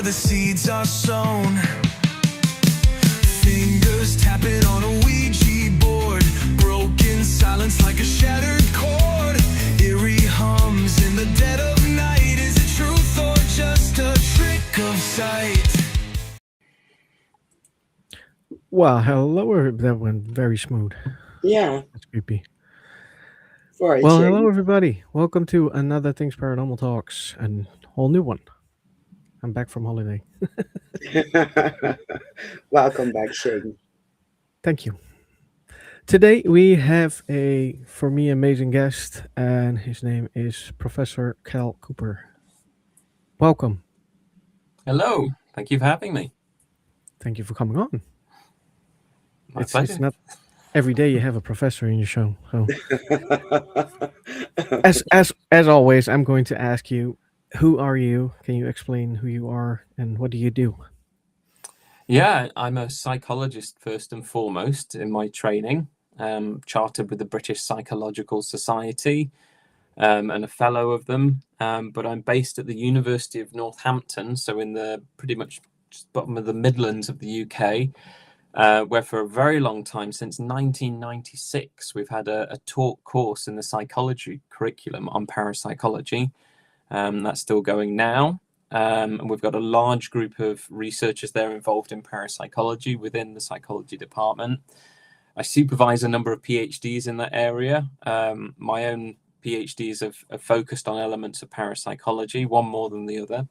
the seeds are sown. Fingers tapping on a Ouija board. Broken silence like a shattered chord. Eerie hums in the dead of night. Is it truth or just a trick of sight? Wow, hello. That went very smooth. Yeah. That's creepy. For a Well, change. hello everybody. Welcome to another Things Paranormal Talks, and whole new one. I'm back from holiday. Welcome back, Shane. Thank you. Today we have a, for me, amazing guest, and his name is Professor Cal Cooper. Welcome. Hello. Thank you for having me. Thank you for coming on. My It's pleasure. not every day you have a professor in your show. So as always, I'm going to ask you, who are you? Can you explain who you are and what do you do? Yeah, I'm a psychologist first and foremost in my training, chartered with the British Psychological Society, and a fellow of them. But I'm based at the University of Northampton, so in the pretty much just bottom of the Midlands of the UK, where for a very long time, since 1996, we've had a taught course in the psychology curriculum on parapsychology. That's still going now. And we've got a large group of researchers there involved in parapsychology within the psychology department. I supervise a number of PhDs in that area. My own PhDs have focused on elements of parapsychology, one more than the other.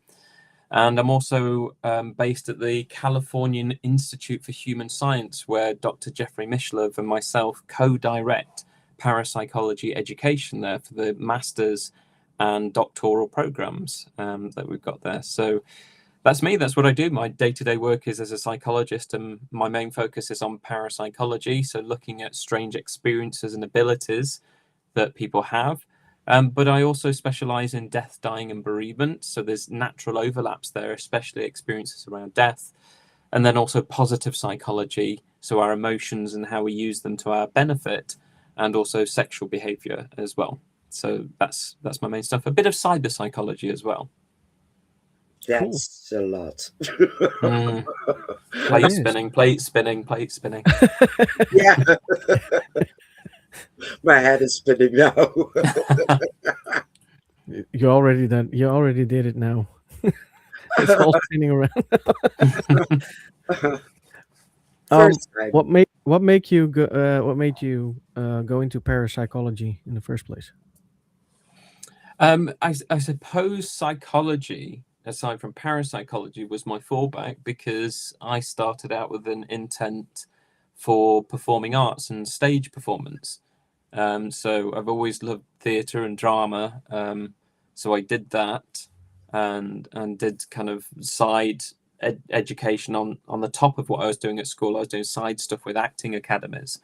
And I'm also based at the Californian Institute for Human Science, where Dr. Jeffrey Mishlove and myself co-direct parapsychology education there for the master's and doctoral programs that we've got there. So that's me. That's what I do. My day-to-day work is as a psychologist, and my main focus is on parapsychology, so looking at strange experiences and abilities that people have. But I also specialize in death, dying, and bereavement. So there's natural overlaps there, especially experiences around death. And then also positive psychology, so our emotions and how we use them to our benefit, and also sexual behavior as well. So that's my main stuff. A bit of cyber psychology as well. That's a lot. Plate spinning, plate spinning, plate spinning. Yeah. My head is spinning now. You already done. You already did it now. It's all spinning around. First time. What made you go into parapsychology in the first place? I suppose psychology, aside from parapsychology, was my fallback because I started out with an intent for performing arts and stage performance. So I've always loved theatre and drama. So I did that and did kind of side education on the top of what I was doing at school. I was doing side stuff with acting academies,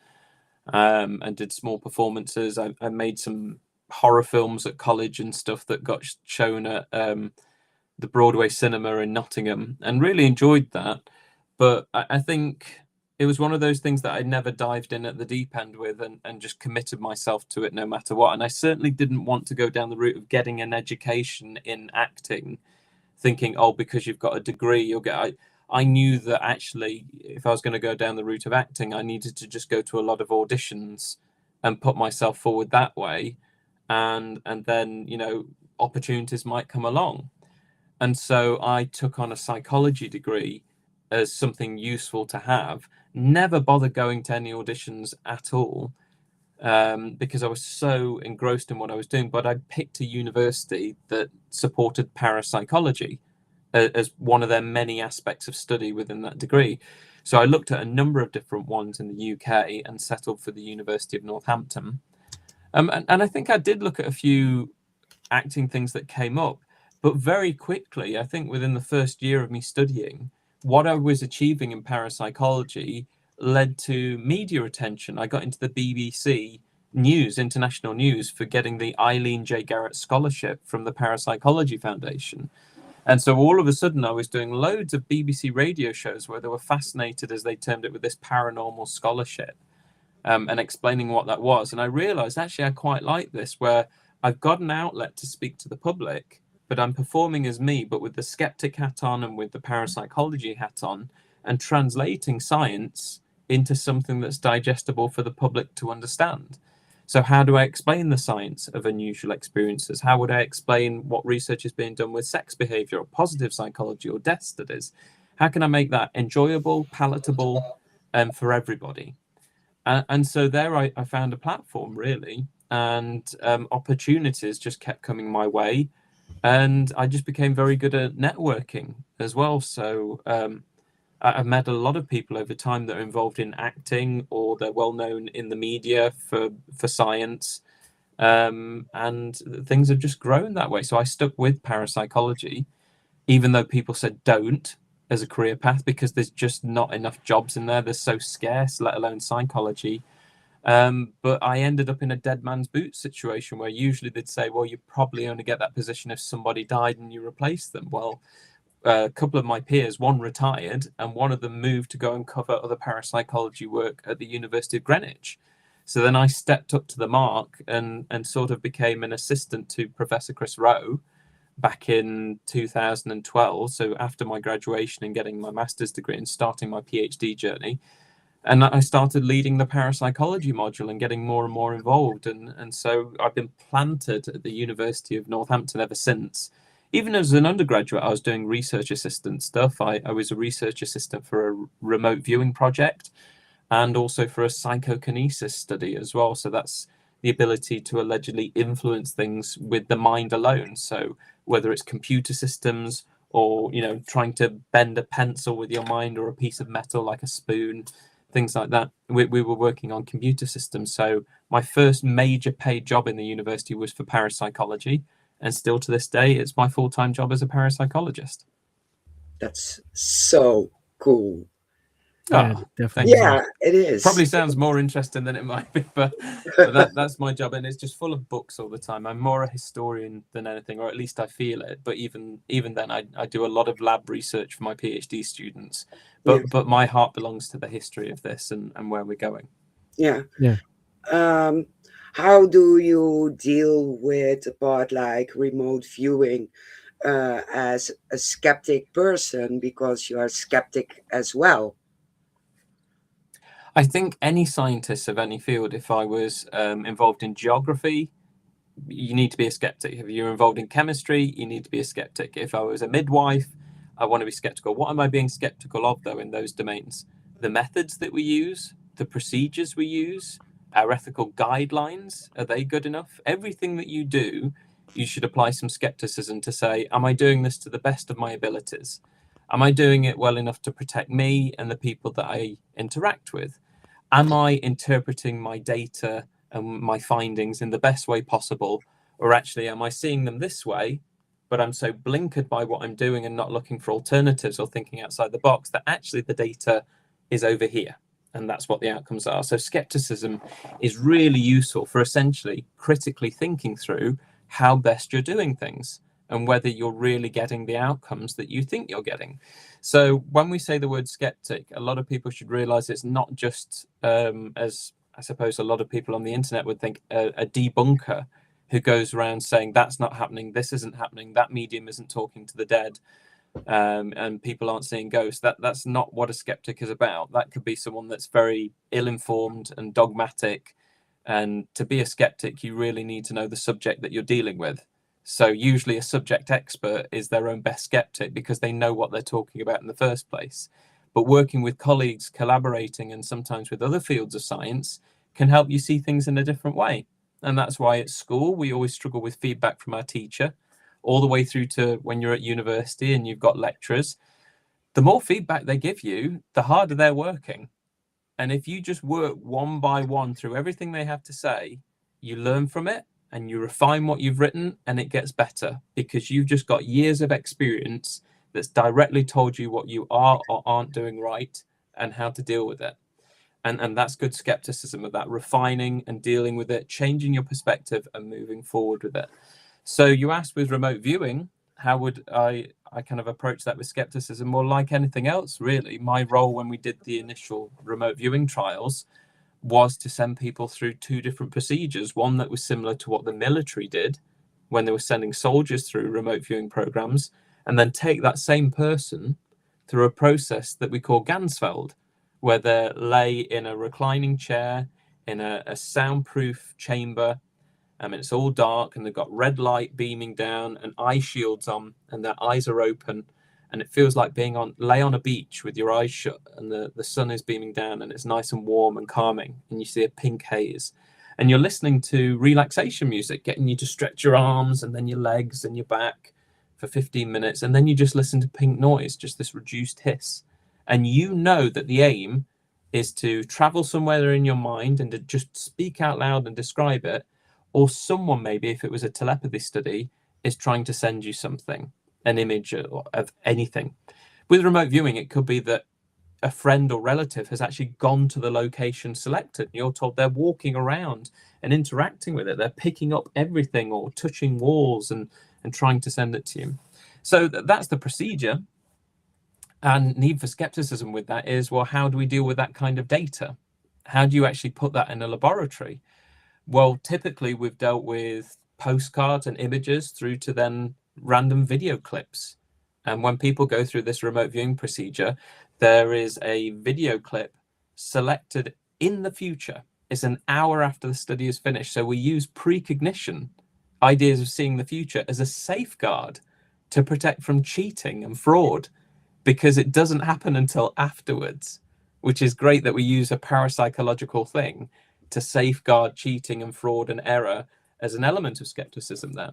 and did small performances. I made some horror films at college and stuff that got shown at the Broadway cinema in Nottingham, and really enjoyed that. But I think it was one of those things that I never dived in at the deep end with and just committed myself to it no matter what. And I certainly didn't want to go down the route of getting an education in acting, thinking, oh, because you've got a degree, you'll get... I knew that actually, if I was going to go down the route of acting, I needed to just go to a lot of auditions and put myself forward that way. And then, you know, opportunities might come along. And so I took on a psychology degree as something useful to have. Never bothered going to any auditions at all, because I was so engrossed in what I was doing. But I picked a university that supported parapsychology as one of their many aspects of study within that degree. So I looked at a number of different ones in the UK and settled for the University of Northampton. And I think I did look at a few acting things that came up, but very quickly, I think within the first year of me studying, what I was achieving in parapsychology led to media attention. I got into the BBC News, international news, for getting the Eileen J. Garrett Scholarship from the Parapsychology Foundation. And so all of a sudden I was doing loads of BBC radio shows where they were fascinated, as they termed it, with this paranormal scholarship, and explaining what that was. And I realized actually I quite like this, where I've got an outlet to speak to the public, but I'm performing as me, but with the skeptic hat on and with the parapsychology hat on, and translating science into something that's digestible for the public to understand. So how do I explain the science of unusual experiences? How would I explain what research is being done with sex behavior or positive psychology or death studies? How can I make that enjoyable, palatable, for everybody? And so there I found a platform, really, and opportunities just kept coming my way. And I just became very good at networking as well. So I've met a lot of people over time that are involved in acting, or they're well known in the media for science. And things have just grown that way. So I stuck with parapsychology, even though people said don't as a career path, because there's just not enough jobs in there. They're so scarce, let alone psychology. But I ended up in a dead man's boot situation where usually they'd say, well, you probably only get that position if somebody died and you replace them. Well, a couple of my peers, one retired and one of them moved to go and cover other parapsychology work at the University of Greenwich. So then I stepped up to the mark and sort of became an assistant to Professor Chris Rowe back in 2012. So after my graduation and getting my master's degree and starting my PhD journey, and I started leading the parapsychology module and getting more and more involved. And so I've been planted at the University of Northampton ever since. Even as an undergraduate, I was doing research assistant stuff. I was a research assistant for a remote viewing project and also for a psychokinesis study as well. So that's the ability to allegedly influence things with the mind alone. So whether it's computer systems or, trying to bend a pencil with your mind or a piece of metal like a spoon, things like that. We were working on computer systems. So my first major paid job in the university was for parapsychology. And still to this day, it's my full-time job as a parapsychologist. That's so cool. Yeah, Oh, definitely. Yeah, it is. Probably sounds more interesting than it might be, but that's my job, and it's just full of books all the time. I'm more a historian than anything, or at least I feel it. But even then, I do a lot of lab research for my PhD students. But my heart belongs to the history of this and where we're going. Yeah. Yeah. How do you deal with a part like remote viewing as a skeptic person, because you are skeptic as well? I think any scientist of any field, if I was involved in geography, you need to be a skeptic. If you're involved in chemistry, you need to be a skeptic. If I was a midwife, I want to be skeptical. What am I being skeptical of, though, in those domains? The methods that we use, the procedures we use, our ethical guidelines, are they good enough? Everything that you do, you should apply some skepticism to say, am I doing this to the best of my abilities? Am I doing it well enough to protect me and the people that I interact with? Am I interpreting my data and my findings in the best way possible? Or actually, am I seeing them this way, but I'm so blinkered by what I'm doing and not looking for alternatives or thinking outside the box that actually the data is over here? And that's what the outcomes are. So skepticism is really useful for essentially critically thinking through how best you're doing things and whether you're really getting the outcomes that you think you're getting. So when we say the word skeptic, a lot of people should realize it's not just, as I suppose a lot of people on the internet would think, a debunker who goes around saying that's not happening, this isn't happening, that medium isn't talking to the dead, and people aren't seeing ghosts. That's not what a skeptic is about. That could be someone that's very ill-informed and dogmatic. And to be a skeptic, you really need to know the subject that you're dealing with. So usually a subject expert is their own best skeptic because they know what they're talking about in the first place. But working with colleagues, collaborating, and sometimes with other fields of science can help you see things in a different way. And that's why at school, we always struggle with feedback from our teacher, all the way through to when you're at university and you've got lecturers. The more feedback they give you, the harder they're working. And if you just work one by one through everything they have to say, you learn from it and you refine what you've written, and it gets better because you've just got years of experience that's directly told you what you are or aren't doing right and how to deal with it. And that's good skepticism, of that refining and dealing with it, changing your perspective and moving forward with it. So you asked with remote viewing, how would I kind of approach that with skepticism? Well, like anything else, really, my role when we did the initial remote viewing trials was to send people through two different procedures. One that was similar to what the military did, when they were sending soldiers through remote viewing programs, and then take that same person through a process that we call Gansfeld, where they lay in a reclining chair in a soundproof chamber. It's all dark, and they've got red light beaming down and eye shields on, and their eyes are open, and it feels like lay on a beach with your eyes shut, and the sun is beaming down, and it's nice and warm and calming, and you see a pink haze, and you're listening to relaxation music, getting you to stretch your arms and then your legs and your back for 15 minutes, and then you just listen to pink noise, just this reduced hiss, and you know that the aim is to travel somewhere in your mind and to just speak out loud and describe it, or someone, maybe if it was a telepathy study, is trying to send you something, an image of anything. With remote viewing, it could be that a friend or relative has actually gone to the location selected. You're told they're walking around and interacting with it. They're picking up everything or touching walls and trying to send it to you. So that's the procedure. And need for skepticism with that is, well, how do we deal with that kind of data? How do you actually put that in a laboratory? Well, typically we've dealt with postcards and images through to then random video clips. And when people go through this remote viewing procedure, there is a video clip selected in the future. It's an hour after the study is finished. So we use precognition, ideas of seeing the future, as a safeguard to protect from cheating and fraud, because it doesn't happen until afterwards, which is great that we use a parapsychological thing to safeguard cheating and fraud and error as an element of skepticism there.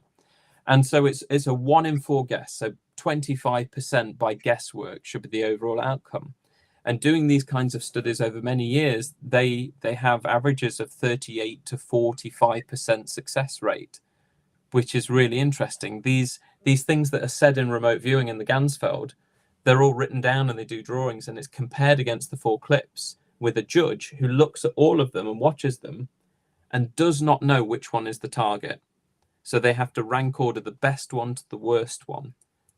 And so it's a 1 in 4 guess. So 25% by guesswork should be the overall outcome. And doing these kinds of studies over many years, they have averages of 38 to 45% success rate, which is really interesting. These things that are said in remote viewing in the Gansfeld, they're all written down and they do drawings, and it's compared against the 4 clips with a judge who looks at all of them and watches them and does not know which one is the target. So they have to rank order the best one to the worst one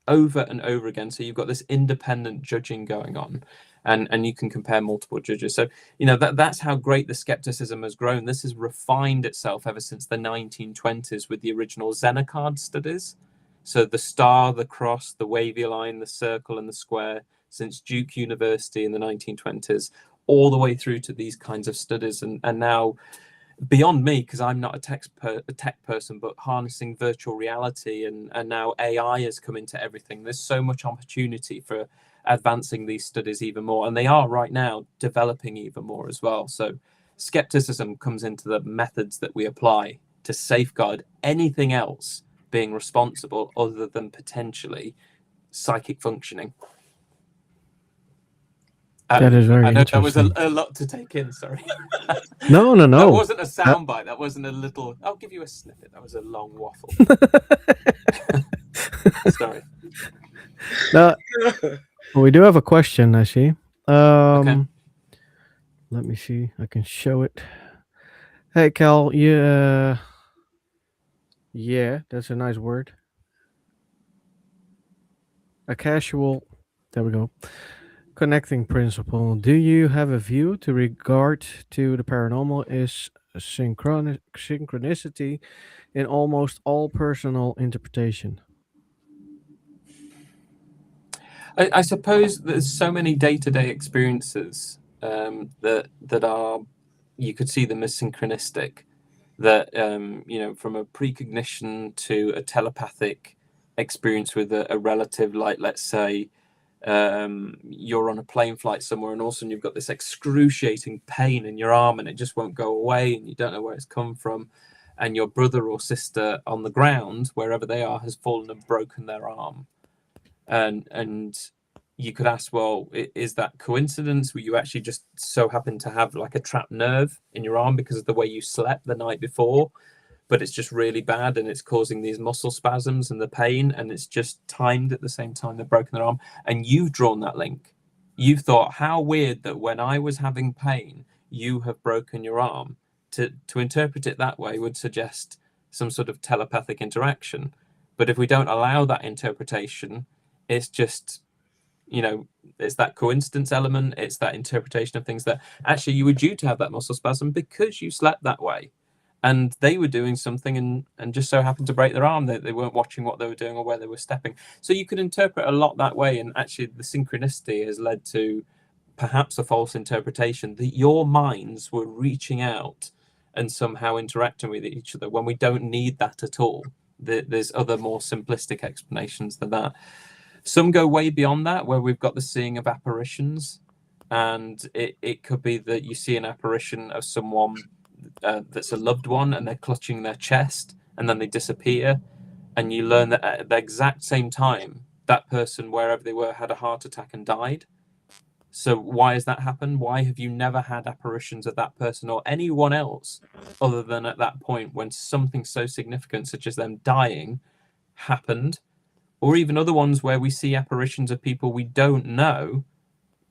over and over again. So you've got this independent judging going on, and you can compare multiple judges. So, that's how great the skepticism has grown. This has refined itself ever since the 1920s with the original Xenocard studies. So the star, the cross, the wavy line, the circle, and the square, since Duke University in the 1920s, all the way through to these kinds of studies. And now, beyond me, because I'm not a tech person, but harnessing virtual reality and now AI has come into everything. There's so much opportunity for advancing these studies even more. And they are right now developing even more as well. So skepticism comes into the methods that we apply to safeguard anything else being responsible other than potentially psychic functioning. That is very I know that was interesting. a lot to take in, sorry. No. That wasn't a soundbite. That wasn't a little... I'll give you a snippet. That was a long waffle. Sorry. Now, we do have a question, I see. Okay. Let me see. I can show it. Hey, Cal, yeah, that's a nice word. A casual, there we go, connecting principle. Do you have a view to regard to the paranormal is synchronicity in almost all personal interpretation? I suppose there's so many day-to-day experiences that are, you could see them as synchronistic, that from a precognition to a telepathic experience with a relative, like let's say you're on a plane flight somewhere and all of a sudden you've got this excruciating pain in your arm and it just won't go away and you don't know where it's come from, and your brother or sister on the ground wherever they are has fallen and broken their arm, and you could ask, well, is that coincidence? Were you actually just so happen to have like a trapped nerve in your arm because of the way you slept the night before, but it's just really bad and it's causing these muscle spasms and the pain, and it's just timed at the same time they've broken their arm, and you've drawn that link. You've thought, how weird that when I was having pain, you have broken your arm. To interpret it that way would suggest some sort of telepathic interaction. But if we don't allow that interpretation, it's just, it's that coincidence element, it's that interpretation of things that actually you were due to have that muscle spasm because you slept that way. and they were doing something and just so happened to break their arm. They weren't watching what they were doing or where they were stepping. So you could interpret a lot that way, and actually the synchronicity has led to perhaps a false interpretation that your minds were reaching out and somehow interacting with each other when we don't need that at all. There's other more simplistic explanations than that. Some go way beyond that, where we've got the seeing of apparitions, and it could be that you see an apparition of someone that's a loved one, and they're clutching their chest, and then they disappear, and you learn that at the exact same time, that person, wherever they were, had a heart attack and died. So why has that happened? Why have you never had apparitions of that person or anyone else other than at that point when something so significant, such as them dying, happened? Or even other ones where we see apparitions of people we don't know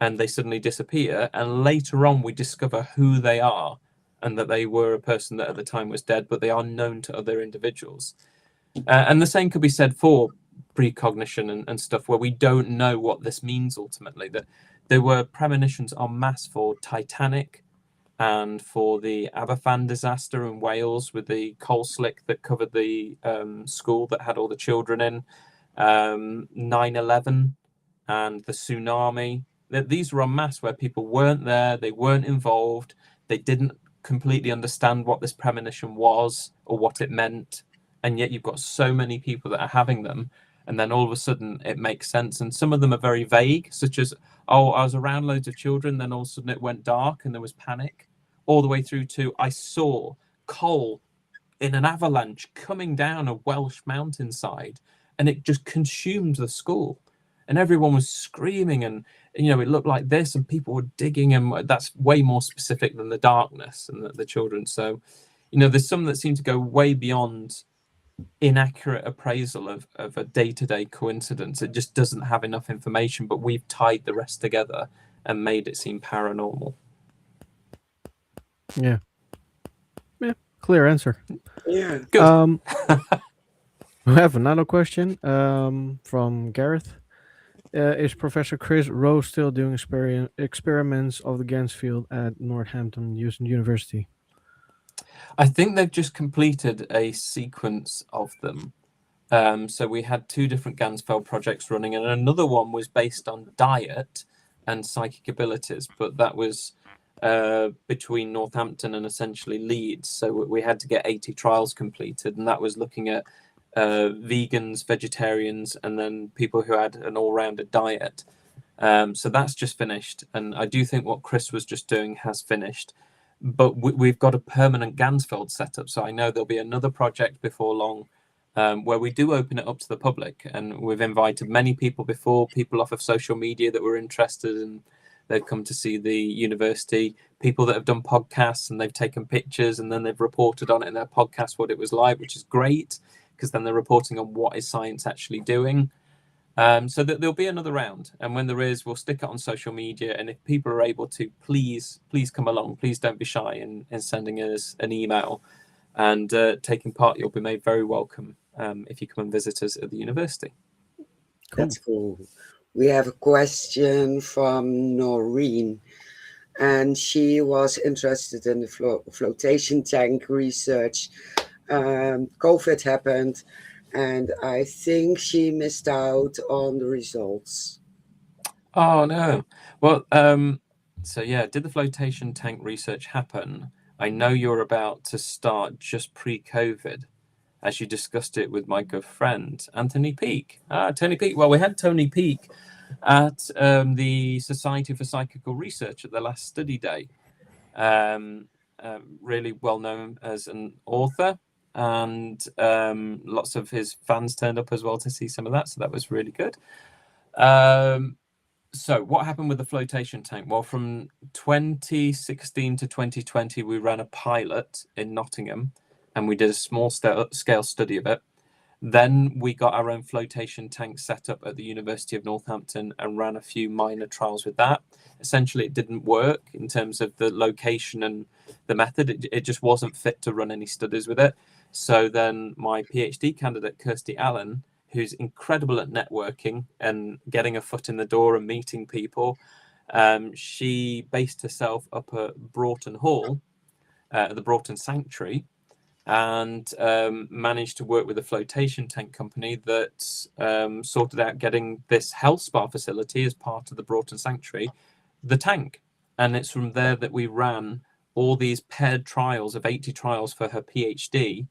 and they suddenly disappear, and later on we discover who they are and that they were a person that at the time was dead, but they are known to other individuals. And the same could be said for precognition and stuff where we don't know what this means ultimately. That there were premonitions en masse for Titanic and for the Aberfan disaster in Wales with the coal slick that covered the school that had all the children in, 9/11 and the tsunami. These were en masse where people weren't there, they weren't involved, they didn't completely understand what this premonition was or what it meant, and yet you've got so many people that are having them, and then all of a sudden it makes sense. And some of them are very vague, such as, oh, I was around loads of children, then all of a sudden it went dark and there was panic, all the way through to I saw coal in an avalanche coming down a Welsh mountainside, and it just consumed the school, and everyone was screaming, and it looked like this, and people were digging, and that's way more specific than the darkness and the children. So there's some that seem to go way beyond inaccurate appraisal of a day-to-day coincidence. It just doesn't have enough information, but we've tied the rest together and made it seem paranormal. Yeah, clear answer. Yeah. Good. We have another question from Gareth. Is Professor Chris Rose still doing experiments of the Gans field at Northampton University? I think they've just completed a sequence of them. So we had 2 different Gansfeld projects running, and another one was based on diet and psychic abilities, but that was between Northampton and essentially Leeds. So we had to get 80 trials completed, and that was looking at vegans, vegetarians, and then people who had an all-rounded diet. So that's just finished, and I do think what Chris was just doing has finished. But we've got a permanent Gansfeld setup, so I know there'll be another project before long where we do open it up to the public, and we've invited many people before, people off of social media that were interested, and they've come to see the university, people that have done podcasts and they've taken pictures and then they've reported on it in their podcast what it was like, which is great, because then they're reporting on what is science actually doing. So that there'll be another round, and when there is, we'll stick it on social media, and if people are able to, please come along. Please don't be shy in sending us an email and taking part. You'll be made very welcome if you come and visit us at the university. That's cool. We have a question from Noreen, and she was interested in the flotation tank research. COVID happened, and I think she missed out on the results. Oh no. Well, so yeah, did the flotation tank research happen? I know you're about to start just pre-COVID, as you discussed it with my good friend Anthony Peake. Tony Peake. Well, we had Tony Peake at the Society for Psychical Research at the last study day. Really well known as an author, and lots of his fans turned up as well to see some of that, so that was really good. So what happened with the flotation tank? Well, from 2016 to 2020, we ran a pilot in Nottingham, and we did a small scale study of it. Then we got our own flotation tank set up at the University of Northampton and ran a few minor trials with that. Essentially, it didn't work in terms of the location and the method. It just wasn't fit to run any studies with it. So then my PhD candidate, Kirsty Allen, who's incredible at networking and getting a foot in the door and meeting people, she based herself up at Broughton Hall, the Broughton Sanctuary, and managed to work with a flotation tank company that sorted out getting this health spa facility as part of the Broughton Sanctuary, the tank. And it's from there that we ran all these paired trials of 80 trials for her PhD.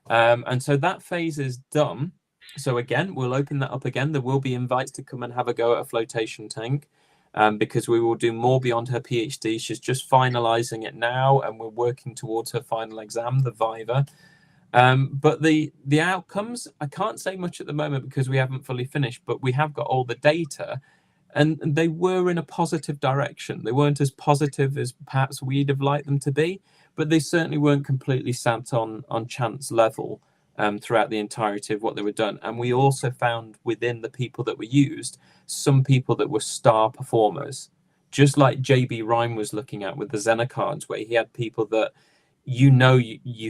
And so that phase is done. So again, we'll open that up again. There will be invites to come and have a go at a flotation tank, because we will do more beyond her PhD. She's just finalizing it now, and we're working towards her final exam, the Viva. But the outcomes, I can't say much at the moment because we haven't fully finished, but we have got all the data, and they were in a positive direction. They weren't as positive as perhaps we'd have liked them to be, but they certainly weren't completely sat on chance level throughout the entirety of what they were done. And we also found within the people that were used, some people that were star performers, just like JB Rhyme was looking at with the Xena cards, where he had people that you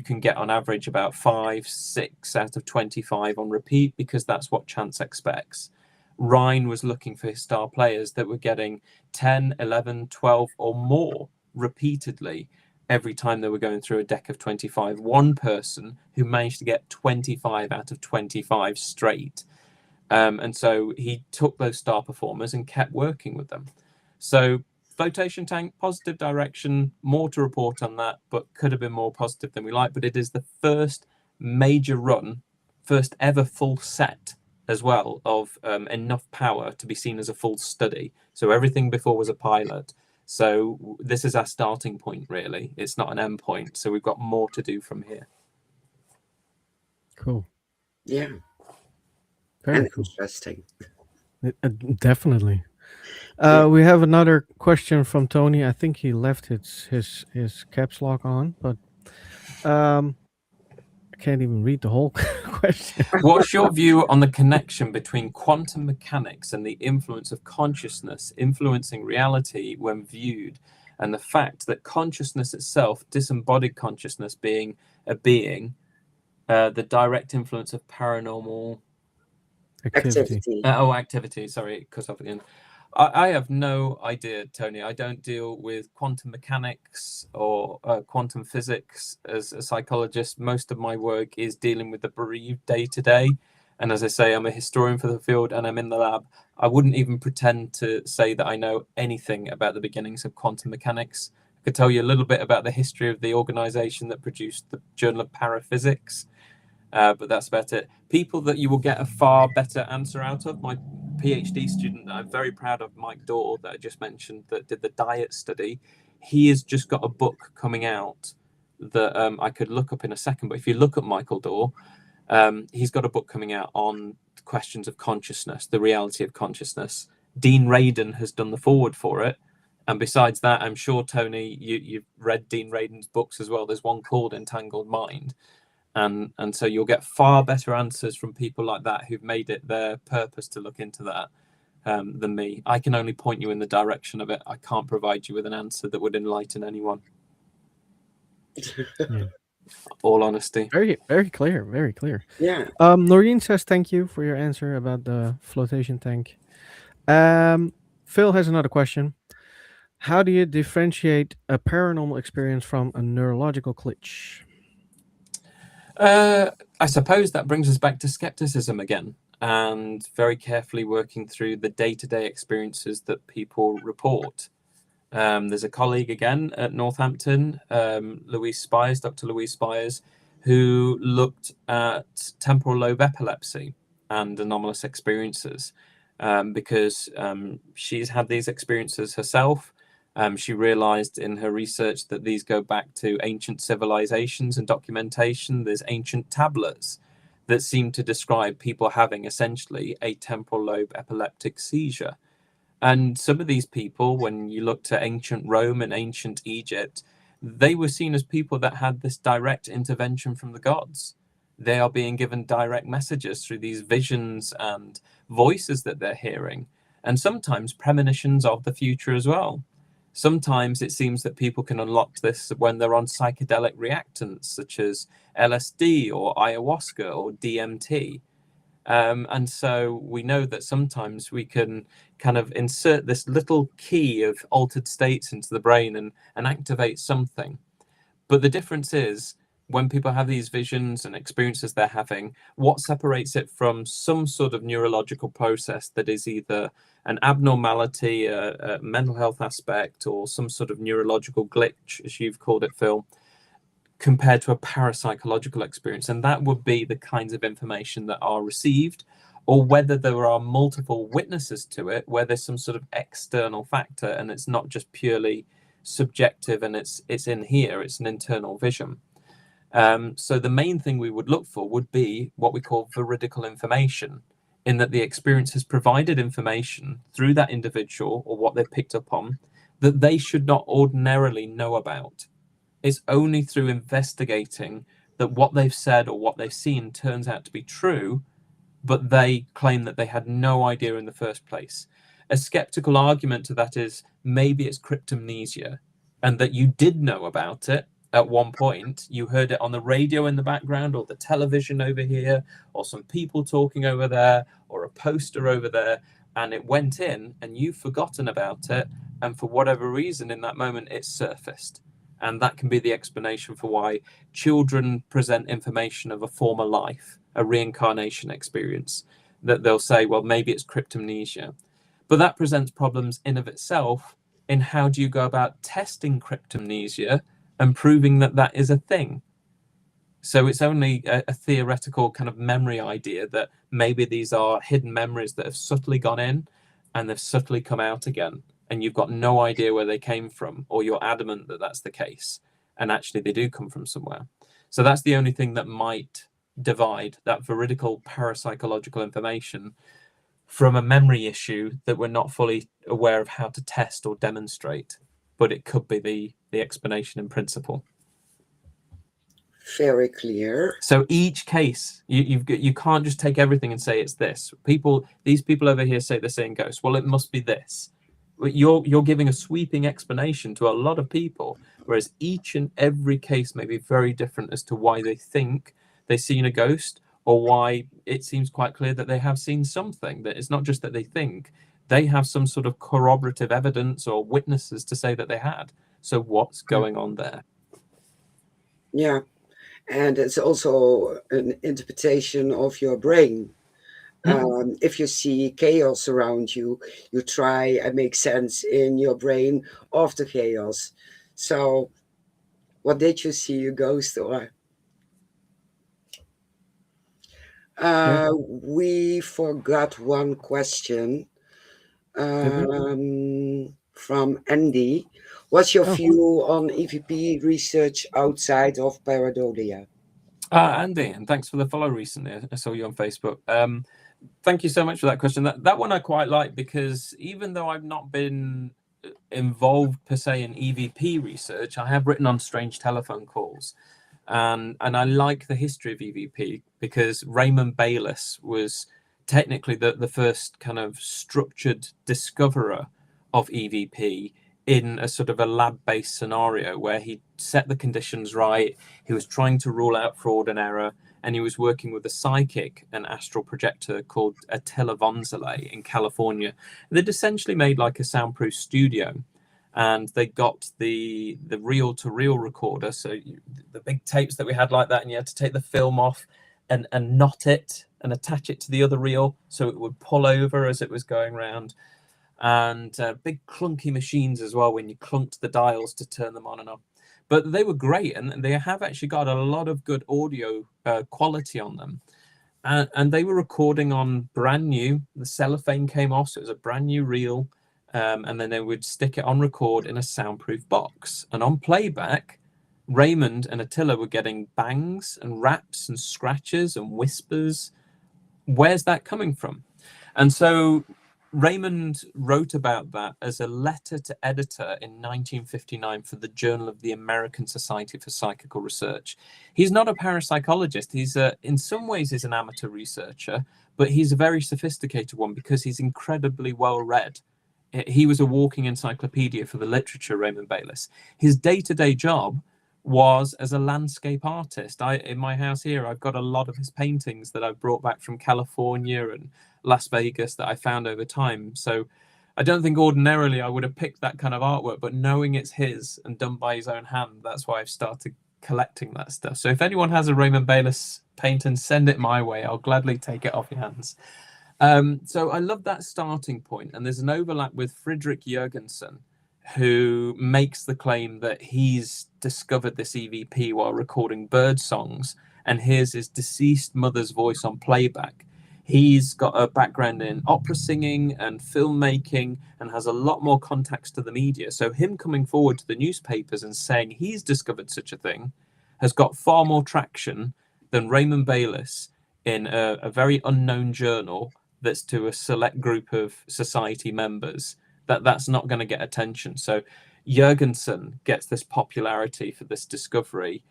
can get on average about 5, 6 out of 25 on repeat, because that's what chance expects. Ryan was looking for his star players that were getting 10, 11, 12 or more repeatedly every time they were going through a deck of 25. One person who managed to get 25 out of 25 straight. And so he took those star performers and kept working with them. So flotation tank, positive direction, more to report on that, but could have been more positive than we like. But it is the first major run, first ever full set as well, of enough power to be seen as a full study. So everything before was a pilot. So this is our starting point, really. It's not an end point. So we've got more to do from here. Cool. Yeah, Very and cool. interesting. Definitely. Yeah. We have another question from Tony. I think he left his caps lock on, but I can't even read the whole question. What's your view on the connection between quantum mechanics and the influence of consciousness influencing reality when viewed, and the fact that consciousness itself, disembodied consciousness being a being, the direct influence of paranormal Activity. activity, sorry, cut off again. I have no idea, Tony. I don't deal with quantum mechanics or quantum physics as a psychologist. Most of my work is dealing with the bereaved day to day. And as I say, I'm a historian for the field and I'm in the lab. I wouldn't even pretend to say that I know anything about the beginnings of quantum mechanics. I could tell you a little bit about the history of the organization that produced the Journal of Paraphysics. But that's about it. People that you will get a far better answer out of. My PhD student, I'm very proud of, Mike Dorr, that I just mentioned, that did the diet study. He has just got a book coming out that I could look up in a second. But if you look at Michael Dorr, he's got a book coming out on questions of consciousness, the reality of consciousness. Dean Radin has done the forward for it. And besides that, I'm sure, Tony, you've read Dean Radin's books as well. There's one called Entangled Mind. And so you'll get far better answers from people like that who've made it their purpose to look into that than me. I can only point you in the direction of it. I can't provide you with an answer that would enlighten anyone. Yeah. All honesty. Very, very clear. Very clear. Yeah. Noreen says thank you for your answer about the flotation tank. Phil has another question. How do you differentiate a paranormal experience from a neurological glitch? I suppose that brings us back to skepticism again, and very carefully working through the day-to-day experiences that people report. There's a colleague again at Northampton, Louise Spires, Dr. Louise Spires, who looked at temporal lobe epilepsy and anomalous experiences, because she's had these experiences herself. She realized in her research that these go back to ancient civilizations and documentation. There's ancient tablets that seem to describe people having essentially a temporal lobe epileptic seizure. And some of these people, when you look to ancient Rome and ancient Egypt, they were seen as people that had this direct intervention from the gods. They are being given direct messages through these visions and voices that they're hearing, and sometimes premonitions of the future as well. Sometimes it seems that people can unlock this when they're on psychedelic reactants, such as LSD or ayahuasca or DMT. And so we know that sometimes we can kind of insert this little key of altered states into the brain and activate something. But the difference is when people have these visions and experiences they're having, what separates it from some sort of neurological process that is either an abnormality, a mental health aspect, or some sort of neurological glitch, as you've called it, Phil, compared to a parapsychological experience? And that would be the kinds of information that are received, or whether there are multiple witnesses to it, where there's some sort of external factor and it's not just purely subjective and it's in here, it's an internal vision. So the main thing we would look for would be what we call veridical information, in that the experience has provided information through that individual or what they've picked up on that they should not ordinarily know about. It's only through investigating that what they've said or what they've seen turns out to be true, but they claim that they had no idea in the first place. A skeptical argument to that is maybe it's cryptomnesia, and that you did know about it at one point. You heard it on the radio in the background, or the television over here, or some people talking over there, or a poster over there, and it went in and you've forgotten about it, and for whatever reason in that moment it surfaced. And that can be the explanation for why children present information of a former life, a reincarnation experience, that they'll say, well, maybe it's cryptomnesia. But that presents problems in of itself in how do you go about testing cryptomnesia and proving that that is a thing. So it's only a theoretical kind of memory idea that maybe these are hidden memories that have subtly gone in and they've subtly come out again, and you've got no idea where they came from, or you're adamant that that's the case, and actually they do come from somewhere. So that's the only thing that might divide that veridical parapsychological information from a memory issue that we're not fully aware of how to test or demonstrate, but it could be the explanation in principle. Very clear. So each case, you can't just take everything and say it's this. These people over here say they're seeing ghosts. Well, it must be this. You're giving a sweeping explanation to a lot of people, whereas each and every case may be very different as to why they think they've seen a ghost, or why it seems quite clear that they have seen something. That it's not just that they think, they have some sort of corroborative evidence or witnesses to say that they had. So what's going on there? Yeah. And it's also an interpretation of your brain. If you see chaos around you, you try and make sense in your brain of the chaos. So, what did you see a ghost or? We forgot one question from Andy. What's your view on EVP research outside of pareidolia? Andy, and thanks for the follow recently. I saw you on Facebook. Thank you so much for that question. That one I quite like, because even though I've not been involved per se in EVP research, I have written on strange telephone calls. And I like the history of EVP, because Raymond Bayliss was technically the first kind of structured discoverer of EVP in a sort of a lab-based scenario where he set the conditions right. He was trying to rule out fraud and error, and he was working with a psychic, an astral projector called Attila Vonzele in California. They'd essentially made like a soundproof studio, and they got the reel-to-reel recorder, so the big tapes that we had like that, and you had to take the film off and knot it and attach it to the other reel so it would pull over as it was going around. And big clunky machines as well when you clunked the dials to turn them on and off. But they were great, and they have actually got a lot of good audio quality on them. And they were recording on brand new. The cellophane came off, so it was a brand new reel. And then they would stick it on record in a soundproof box. And on playback, Raymond and Attila were getting bangs and raps and scratches and whispers. Where's that coming from? And so Raymond wrote about that as a letter to editor in 1959 for the Journal of the American Society for Psychical Research. He's not a parapsychologist. He's in some ways he's an amateur researcher, but he's a very sophisticated one because he's incredibly well read. He was a walking encyclopedia for the literature, Raymond Bayliss. His day-to-day job was as a landscape artist. In my house here, I've got a lot of his paintings that I've brought back from California and Las Vegas that I found over time. So I don't think ordinarily I would have picked that kind of artwork, but knowing it's his and done by his own hand, that's why I've started collecting that stuff. So if anyone has a Raymond Bayless painting, send it my way. I'll gladly take it off your hands. So I love that starting point, and there's an overlap with Friedrich Jurgensen, who makes the claim that he's discovered this EVP while recording bird songs and hears his deceased mother's voice on playback. He's got a background in opera singing and filmmaking and has a lot more contacts to the media. So him coming forward to the newspapers and saying he's discovered such a thing has got far more traction than Raymond Bayless in a very unknown journal that's to a select group of society members. That's not going to get attention. So Jurgensen gets this popularity for this discovery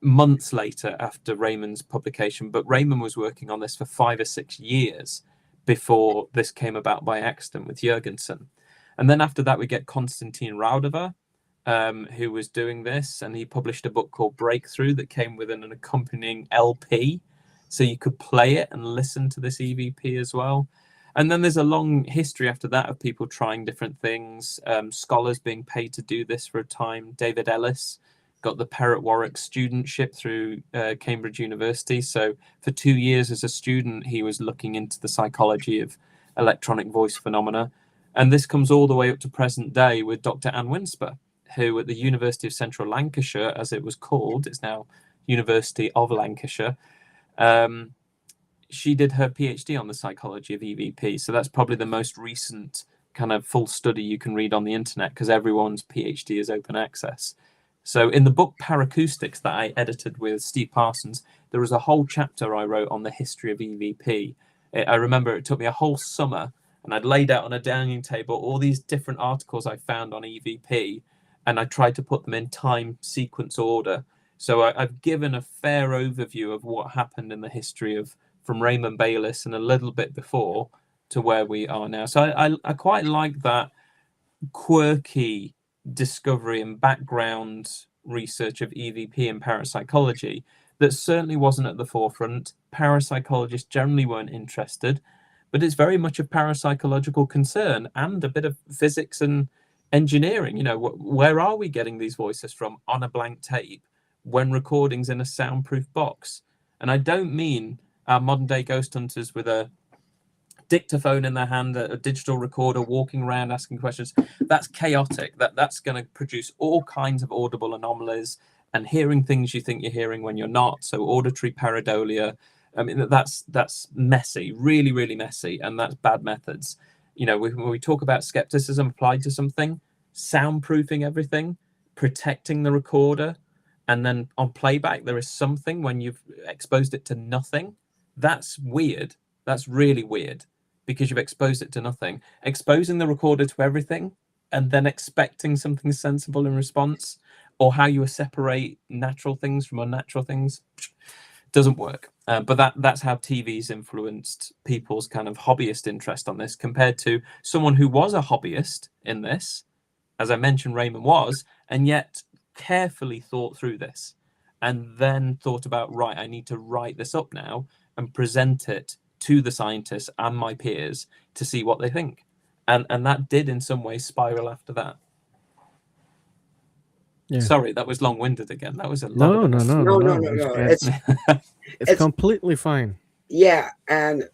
months later after Raymond's publication, but Raymond was working on this for 5 or 6 years before this came about by accident with Jurgensen. And then after that, we get Konstantin Raudover, who was doing this, and he published a book called Breakthrough that came with an accompanying LP, so you could play it and listen to this EVP as well. And then there's a long history after that of people trying different things, scholars being paid to do this for a time. David Ellis got the Perrott Warwick studentship through Cambridge University. So for 2 years as a student, he was looking into the psychology of electronic voice phenomena. And this comes all the way up to present day with Dr. Anne Winsper, who at the University of Central Lancashire, as it was called, it's now University of Lancashire, she did her PhD on the psychology of EVP. So that's probably the most recent kind of full study you can read on the internet, because everyone's PhD is open access. So in the book Paracoustics that I edited with Steve Parsons, there was a whole chapter I wrote on the history of EVP. I remember it took me a whole summer, and I'd laid out on a dining table all these different articles I found on EVP, and I tried to put them in time sequence order. So I've given a fair overview of what happened in the history of from Raymond Bayless and a little bit before to where we are now. So I quite like that quirky discovery and background research of EVP and parapsychology that certainly wasn't at the forefront. Parapsychologists generally weren't interested, but it's very much of parapsychological concern and a bit of physics and engineering. You know, where are we getting these voices from on a blank tape when recordings in a soundproof box? And I don't mean our modern day ghost hunters with a dictaphone in their hand, a digital recorder, walking around asking questions. That's chaotic. That's going to produce all kinds of audible anomalies and hearing things you think you're hearing when you're not. So auditory pareidolia. I mean, that's messy, really, really messy, and that's bad methods. You know, when we talk about skepticism applied to something, soundproofing everything, protecting the recorder, and then on playback there is something when you've exposed it to nothing. That's weird. That's really weird, because you've exposed it to nothing. Exposing the recorder to everything and then expecting something sensible in response, or how you separate natural things from unnatural things, doesn't work. But that's how TV's influenced people's kind of hobbyist interest on this, compared to someone who was a hobbyist in this, as I mentioned Raymond was, and yet carefully thought through this and then thought about, right, I need to write this up now and present it to the scientists and my peers to see what they think. And that did in some ways spiral after that. Yeah. Sorry, that was long-winded again. That was a No, lot. No. It's completely fine. Yeah, and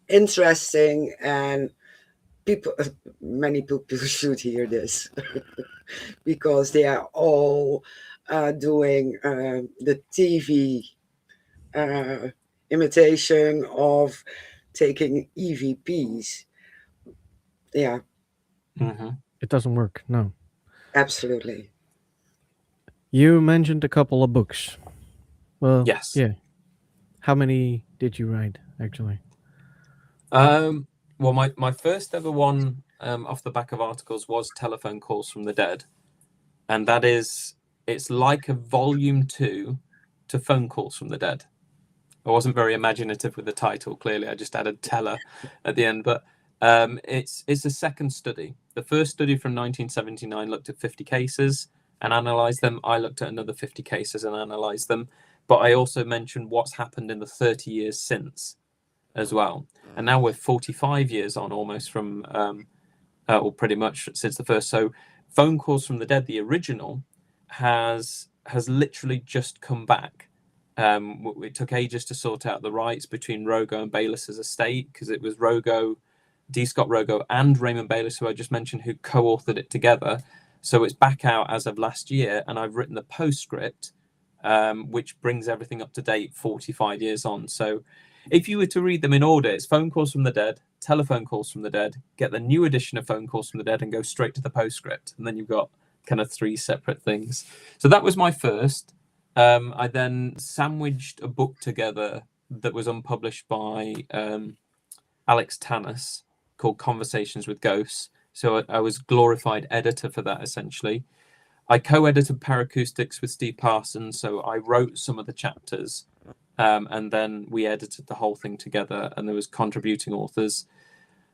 interesting, and many people should hear this because they are all doing the TV imitation of taking EVPs. Yeah. Mm-hmm. It doesn't work. No. Absolutely. You mentioned a couple of books. Well, Yes. Yeah. How many did you write, actually? Well, my first ever one off the back of articles was Telephone Calls from the Dead. And that is, it's like a volume 2 to Phone Calls from the Dead. I wasn't very imaginative with the title, clearly. I just added teller at the end. But it's a second study. The first study from 1979 looked at 50 cases and analysed them. I looked at another 50 cases and analysed them. But I also mentioned what's happened in the 30 years since as well. And now we're 45 years on almost from, or pretty much since the first. So Phone Calls from the Dead, the original, has has literally just come back. It took ages to sort out the rights between Rogo and Baylis's estate, because it was Rogo, D. Scott Rogo, and Raymond Baylis, who I just mentioned, who co-authored it together. So it's back out as of last year, and I've written the postscript, which brings everything up to date 45 years on. So if you were to read them in order, it's Phone Calls from the Dead, Telephone Calls from the Dead, get the new edition of Phone Calls from the Dead, and go straight to the postscript. And then you've got kind of 3 separate things. So that was my first. I then sandwiched a book together that was unpublished by Alex Tannis called Conversations with Ghosts. So I was glorified editor for that, essentially. I co-edited Paracoustics with Steve Parsons, so I wrote some of the chapters, and then we edited the whole thing together, and there was contributing authors.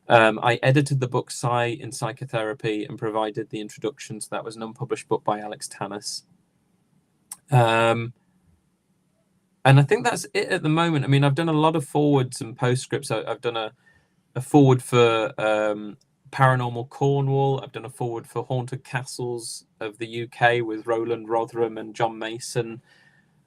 I edited the book Psy in Psychotherapy and provided the introduction, so that was an unpublished book by Alex Tannis. And I think that's it at the moment. I mean, I've done a lot of forwards and postscripts. I've done a forward for Paranormal Cornwall. I've done a forward for Haunted Castles of the UK with Roland Rotherham and John Mason.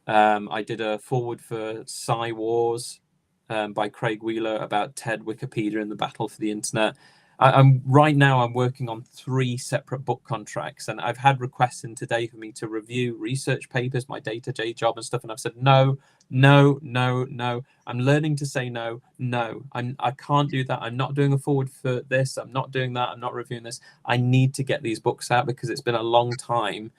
I did a forward for Psy Wars by Craig Wheeler about Ted Wikipedia and the battle for the internet. Right now I'm working on 3 separate book contracts, and I've had requests in today for me to review research papers, my day-to-day job and stuff, and I've said no. I'm learning to say no. I can't do that. I'm not doing a forward for this. I'm not doing that. I'm not reviewing this. I need to get these books out because it's been a long time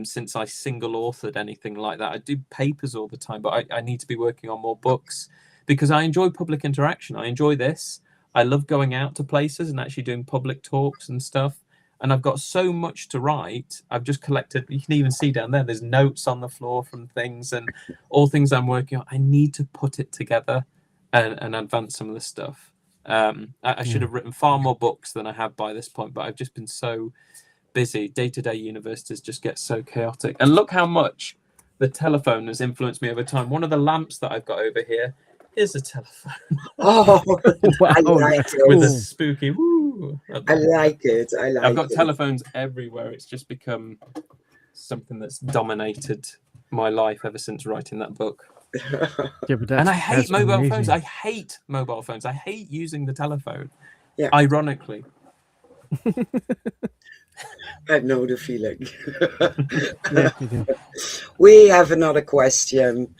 since I single authored anything like that. I do papers all the time, but I need to be working on more books because I enjoy public interaction. I enjoy this. I love going out to places and actually doing public talks and stuff. And I've got so much to write. I've just collected, you can even see down there, there's notes on the floor from things and all things I'm working on. I need to put it together and advance some of the stuff. I should have written far more books than I have by this point, but I've just been so busy. Day-to-day universities just get so chaotic. And look how much the telephone has influenced me over time. One of the lamps that I've got over here is a telephone. Oh, Wow, I like that's it. With a cool. spooky woo. I like it. I like I've got it. telephones everywhere. It's just become something that's dominated my life ever since writing that book. Yeah, but And I that's hate mobile amazing. phones. I hate mobile phones. I hate using the telephone. Yeah. Ironically. I know the feeling. Yeah, you do. We have another question.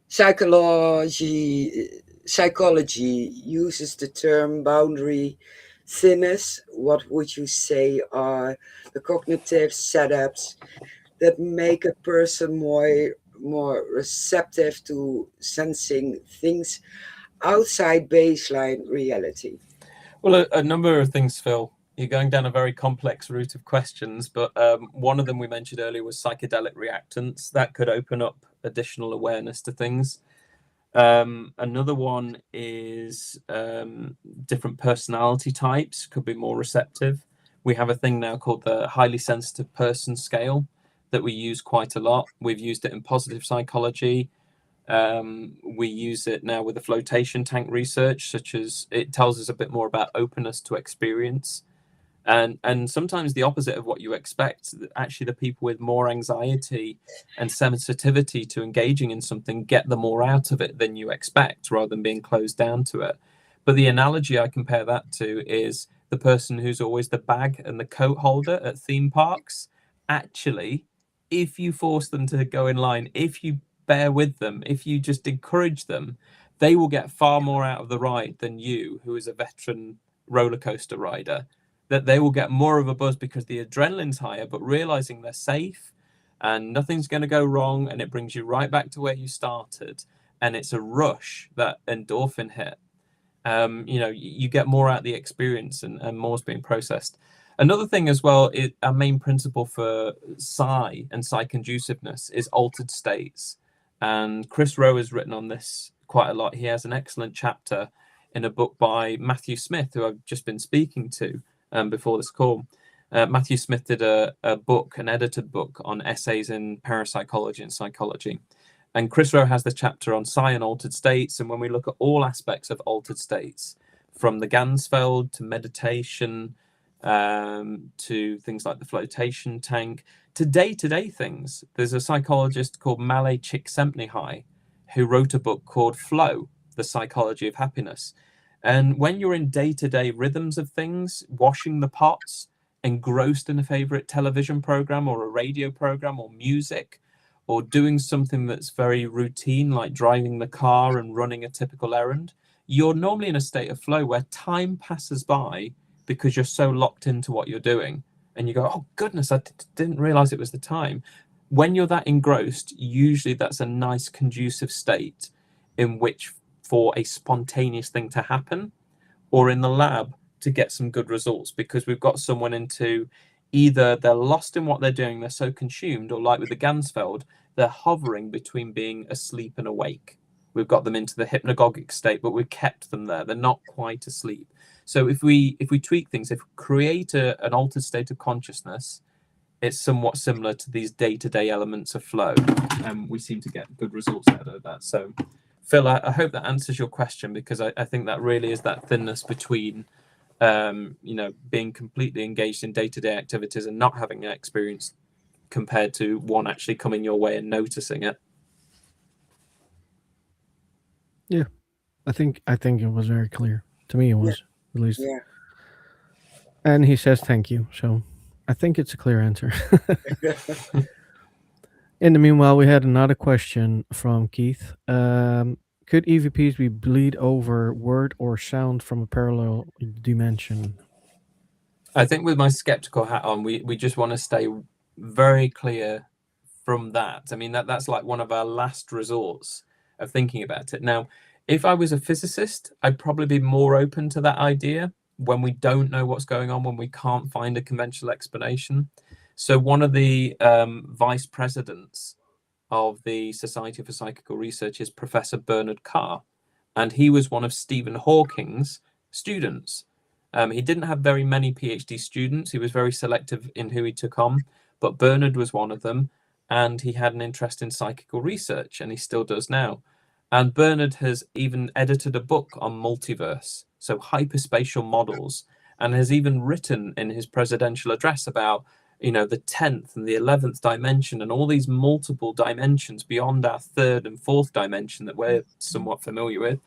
Psychology uses the term boundary thinness. What would you say are the cognitive setups that make a person more receptive to sensing things outside baseline reality? Well, a number of things, Phil. You're going down a very complex route of questions, but one of them we mentioned earlier was psychedelic reactants. That could open up additional awareness to things. Another one is different personality types could be more receptive. We have a thing now called the highly sensitive person scale that we use quite a lot. We've used it in positive psychology. We use it now with the flotation tank research, such as it tells us a bit more about openness to experience. And sometimes the opposite of what you expect. Actually, the people with more anxiety and sensitivity to engaging in something get the more out of it than you expect, rather than being closed down to it. But the analogy I compare that to is the person who's always the bag and the coat holder at theme parks. Actually, if you force them to go in line, if you bear with them, if you just encourage them, they will get far more out of the ride than you, who is a veteran roller coaster rider. That they will get more of a buzz because the adrenaline's higher, but realizing they're safe and nothing's going to go wrong, and it brings you right back to where you started, and it's a rush, that endorphin hit. You get more out of the experience, and more's being processed. Another thing as well, our main principle for psi and psych-conduciveness is altered states. And Chris Rowe has written on this quite a lot. He has an excellent chapter in a book by Matthew Smith, who I've just been speaking to before this call. Matthew Smith did an edited book on essays in parapsychology and psychology. And Chris Rowe has the chapter on psi and altered states. And when we look at all aspects of altered states, from the Gansfeld to meditation to things like the flotation tank, to day-to-day things. There's a psychologist called Malay Csikszentmihalyi who wrote a book called Flow, The Psychology of Happiness. And when you're in day-to-day rhythms of things, washing the pots, engrossed in a favorite television program or a radio program or music, or doing something that's very routine, like driving the car and running a typical errand, you're normally in a state of flow where time passes by because you're so locked into what you're doing. And you go, oh, goodness, I didn't realize it was the time. When you're that engrossed, usually that's a nice, conducive state in which for a spontaneous thing to happen, or in the lab to get some good results, because we've got someone into either they're lost in what they're doing, they're so consumed, or like with the Gansfeld, they're hovering between being asleep and awake. We've got them into the hypnagogic state, but we've kept them there. They're not quite asleep. So if we tweak things, if we create an altered state of consciousness, it's somewhat similar to these day-to-day elements of flow, and we seem to get good results out of that. So Phil, I hope that answers your question, because I think that really is that thinness between being completely engaged in day-to-day activities and not having an experience, compared to one actually coming your way and noticing it. Yeah, I think it was very clear to me. It was at least. Yeah. And he says thank you, so I think it's a clear answer. In the meanwhile, we had another question from Keith. Could EVPs be bleed over word or sound from a parallel dimension? I think with my skeptical hat on, we just want to stay very clear from that. I mean, that's like one of our last resorts of thinking about it. Now, if I was a physicist, I'd probably be more open to that idea when we don't know what's going on, when we can't find a conventional explanation. So one of the vice presidents of the Society for Psychical Research is Professor Bernard Carr, and he was one of Stephen Hawking's students. He didn't have very many PhD students. He was very selective in who he took on, but Bernard was one of them, and he had an interest in psychical research, and he still does now. And Bernard has even edited a book on multiverse, so hyperspatial models, and has even written in his presidential address about the 10th and the 11th dimension, and all these multiple dimensions beyond our third and fourth dimension that we're somewhat familiar with,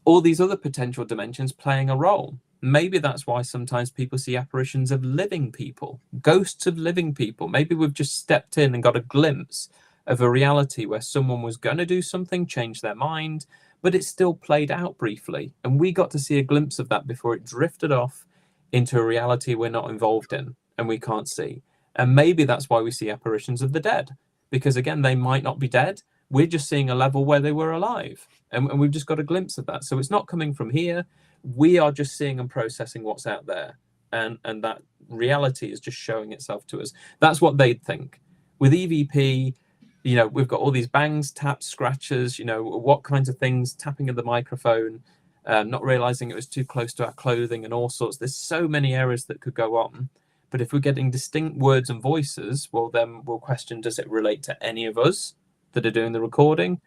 all these other potential dimensions playing a role. Maybe that's why sometimes people see apparitions of living people, ghosts of living people. Maybe we've just stepped in and got a glimpse of a reality where someone was going to do something, change their mind, but it still played out briefly. And we got to see a glimpse of that before it drifted off into a reality we're not involved in and we can't see. And maybe that's why we see apparitions of the dead, because again, they might not be dead. We're just seeing a level where they were alive, and we've just got a glimpse of that. So it's not coming from here. We are just seeing and processing what's out there, and that reality is just showing itself to us. That's what they'd think. With EVP, we've got all these bangs, taps, scratches, what kinds of things, tapping of the microphone, not realizing it was too close to our clothing, and all sorts. There's so many areas that could go on. But if we're getting distinct words and voices, well, then we'll question, does it relate to any of us that are doing the recording,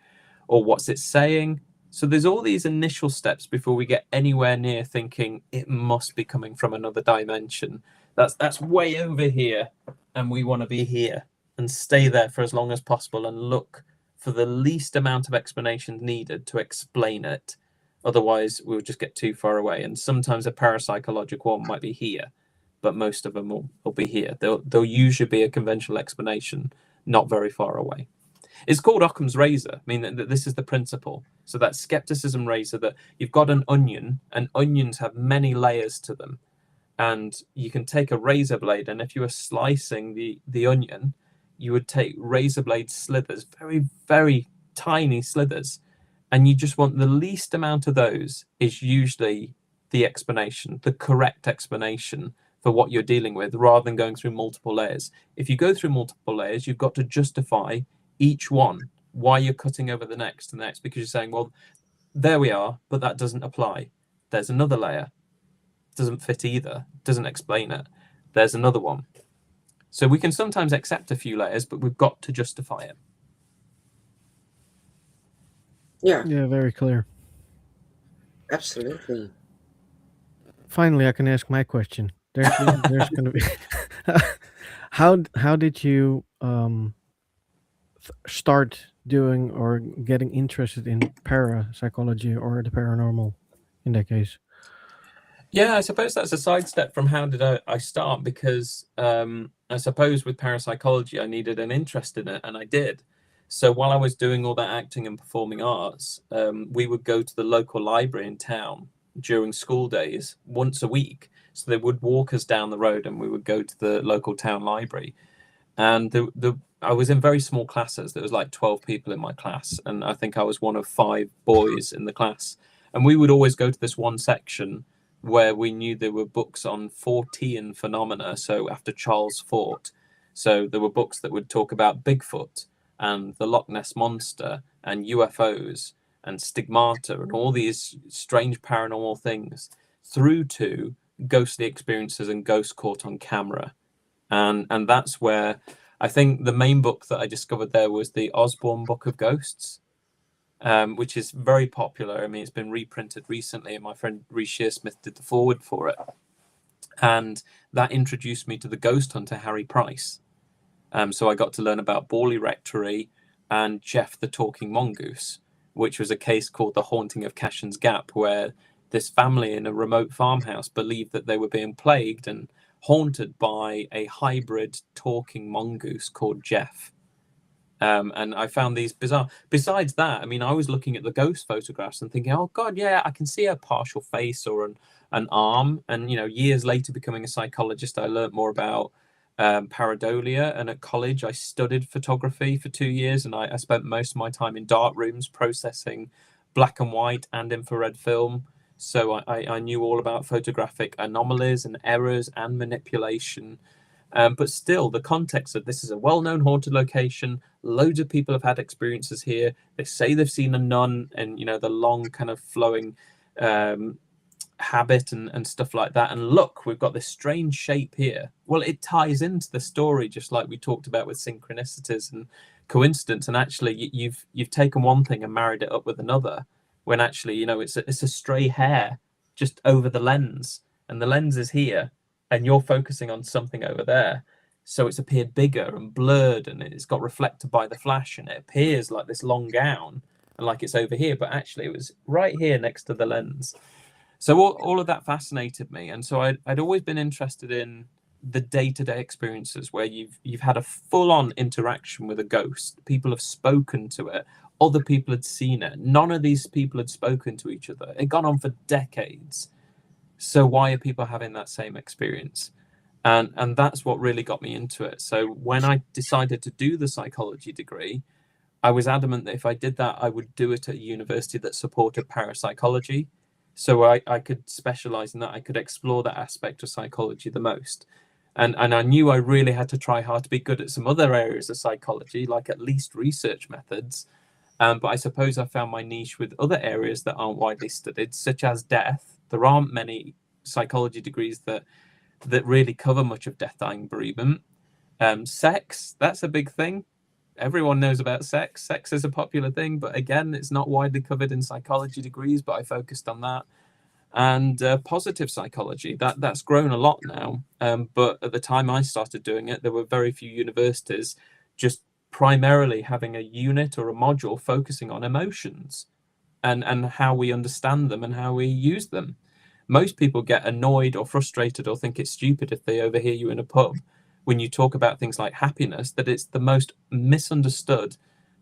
or what's it saying? So there's all these initial steps before we get anywhere near thinking it must be coming from another dimension. That's way over here, and we want to be here and stay there for as long as possible and look for the least amount of explanation needed to explain it. Otherwise, we'll just get too far away. And sometimes a parapsychological one might be here, but most of them will be here. There'll usually be a conventional explanation not very far away. It's called Occam's razor. I mean, this is the principle. So that skepticism razor, that you've got an onion, and onions have many layers to them. And you can take a razor blade, and if you were slicing the onion, you would take razor blade slithers, very, very tiny slithers. And you just want the least amount of those is usually the explanation, the correct explanation for what you're dealing with, rather than going through multiple layers. If you go through multiple layers, you've got to justify each one, why you're cutting over the next and the next, because you're saying, well, there we are, but that doesn't apply. There's another layer. Doesn't fit either. Doesn't explain it. There's another one. So we can sometimes accept a few layers, but we've got to justify it. Yeah, Yeah, very clear. absolutely. Finally, I can ask my question. there's gonna be how did you start doing or getting interested in parapsychology or the paranormal in that case? Yeah, I suppose that's a sidestep from how did I start, because I suppose with parapsychology I needed an interest in it, and I did. So while I was doing all that acting and performing arts, we would go to the local library in town during school days once a week. So they would walk us down the road and we would go to the local town library. And I was in very small classes. There was like 12 people in my class, and I think I was one of 5 boys in the class. And we would always go to this one section where we knew there were books on Fortean phenomena, so after Charles Fort. So there were books that would talk about Bigfoot and the Loch Ness Monster and UFOs and stigmata and all these strange paranormal things, through to ghostly experiences and ghosts caught on camera. And that's where I think the main book that I discovered there was the Osborne Book of Ghosts, which is very popular. I mean, it's been reprinted recently, and my friend Reece Shearsmith did the forward for it. And that introduced me to the ghost hunter, Harry Price. So I got to learn about Borley Rectory and Jeff the Talking Mongoose, which was a case called The Haunting of Cashin's Gap, where this family in a remote farmhouse believed that they were being plagued and haunted by a hybrid talking mongoose called Jeff. And I found these bizarre. Besides that, I mean, I was looking at the ghost photographs and thinking, oh God, yeah, I can see a partial face or an arm. And, you know, years later, becoming a psychologist, I learned more about pareidolia. And at college, I studied photography for 2 years. And I spent most of my time in dark rooms processing black and white and infrared film. So I knew all about photographic anomalies and errors and manipulation. But still, the context of this is a well-known haunted location. Loads of people have had experiences here. They say they've seen a nun, and you know, the long kind of flowing habit and stuff like that. And look, we've got this strange shape here. Well, it ties into the story, just like we talked about with synchronicities and coincidence. And actually, you've taken one thing and married it up with another, when actually, you know, it's a stray hair just over the lens, and the lens is here, and you're focusing on something over there. So it's appeared bigger and blurred, and it's got reflected by the flash, and it appears like this long gown and like it's over here, but actually it was right here next to the lens. So all of that fascinated me. And so I'd always been interested in the day-to-day experiences where you've had a full-on interaction with a ghost. People have spoken to it. Other people had seen it. None of these people had spoken to each other. It had gone on for decades. So why are people having that same experience? And that's what really got me into it. So when I decided to do the psychology degree, I was adamant that if I did that, I would do it at a university that supported parapsychology. So I could specialize in that. I could explore that aspect of psychology the most. And I knew I really had to try hard to be good at some other areas of psychology, like at least research methods. But I suppose I found my niche with other areas that aren't widely studied, such as death. There aren't many psychology degrees that really cover much of death, dying, bereavement. Sex, that's a big thing. Everyone knows about sex. Sex is a popular thing, but again, it's not widely covered in psychology degrees, but I focused on that. And positive psychology, that's grown a lot now. But at the time I started doing it, there were very few universities just primarily having a unit or a module focusing on emotions and how we understand them and how we use them. Most people get annoyed or frustrated or think it's stupid if they overhear you in a pub when you talk about things like happiness, that it's the most misunderstood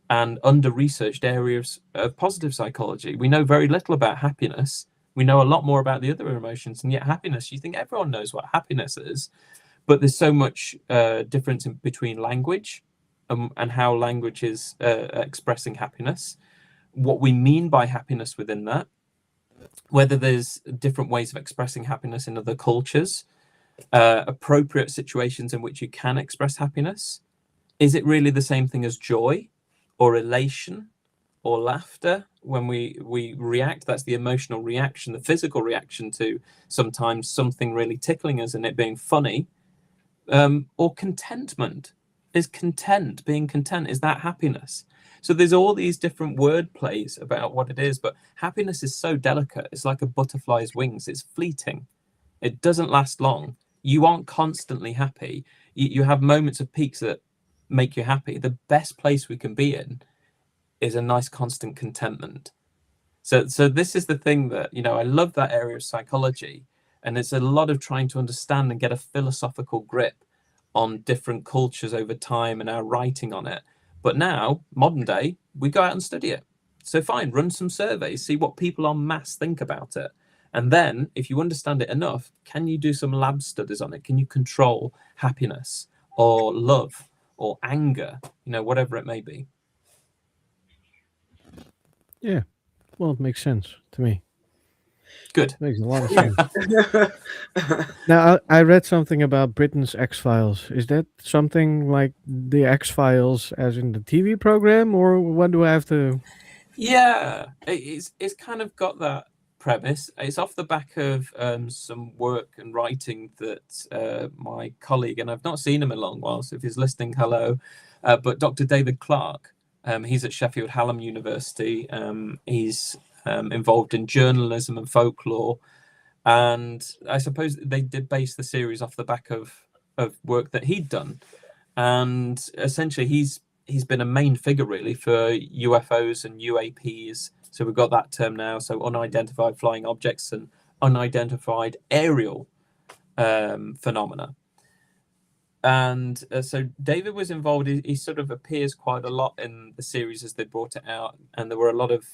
and under-researched areas of positive psychology. We know very little about happiness. We know a lot more about the other emotions, and yet happiness, you think everyone knows what happiness is, but there's so much difference between language and how language is expressing happiness, what we mean by happiness within that, whether there's different ways of expressing happiness in other cultures, appropriate situations in which you can express happiness. Is it really the same thing as joy or elation or laughter? When we react, that's the emotional reaction, the physical reaction to sometimes something really tickling us and it being funny. Or contentment. Is content, being content, is that happiness? So there's all these different word plays about what it is, but happiness is so delicate. It's like a butterfly's wings. It's fleeting. It doesn't last long. you aren't constantly happy. You have moments of peaks that make you happy. The best place we can be in is a nice constant contentment. So this is the thing that, I love that area of psychology, and it's a lot of trying to understand and get a philosophical grip on different cultures over time and our writing on it. But now, modern day, we go out and study it. So fine, run some surveys, see what people en masse think about it. And then, if you understand it enough, can you do some lab studies on it? Can you control happiness or love or anger, whatever it may be? Yeah. Well, it makes sense to me. Good. Makes a lot of sense. Now, I read something about Britain's X Files. Is that something like the X Files, as in the TV program, or what do I have to? Yeah, it's kind of got that premise. It's off the back of some work and writing that my colleague, and I've not seen him in a long while, so if he's listening, hello. But Dr. David Clarke, he's at Sheffield Hallam University. He's involved in journalism and folklore, and I suppose they did base the series off the back of work that he'd done. And essentially he's been a main figure really for UFOs and UAPs. So we've got that term now. So unidentified flying objects and unidentified aerial phenomena. And so David was involved. He sort of appears quite a lot in the series as they brought it out. And there were a lot of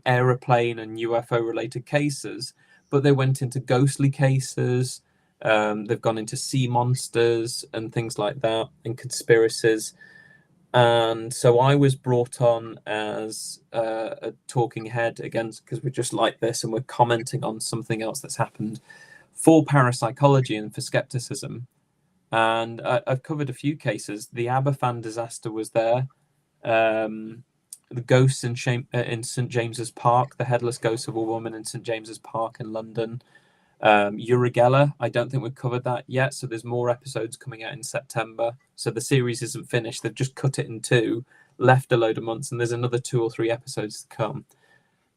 aeroplane and UFO related cases, but they went into ghostly cases. They've gone into sea monsters and things like that, and conspiracies. And so I was brought on as a talking head again, because we're just like this and we're commenting on something else that's happened for parapsychology and for skepticism. And I've covered a few cases. The Aberfan disaster was there. The ghosts in St. James's Park, the headless ghost of a woman in St. James's Park in London. Urigella, I don't think we've covered that yet, so there's more episodes coming out in September. So the series isn't finished. They've just cut it in two, left a load of months, and there's another 2 or 3 episodes to come.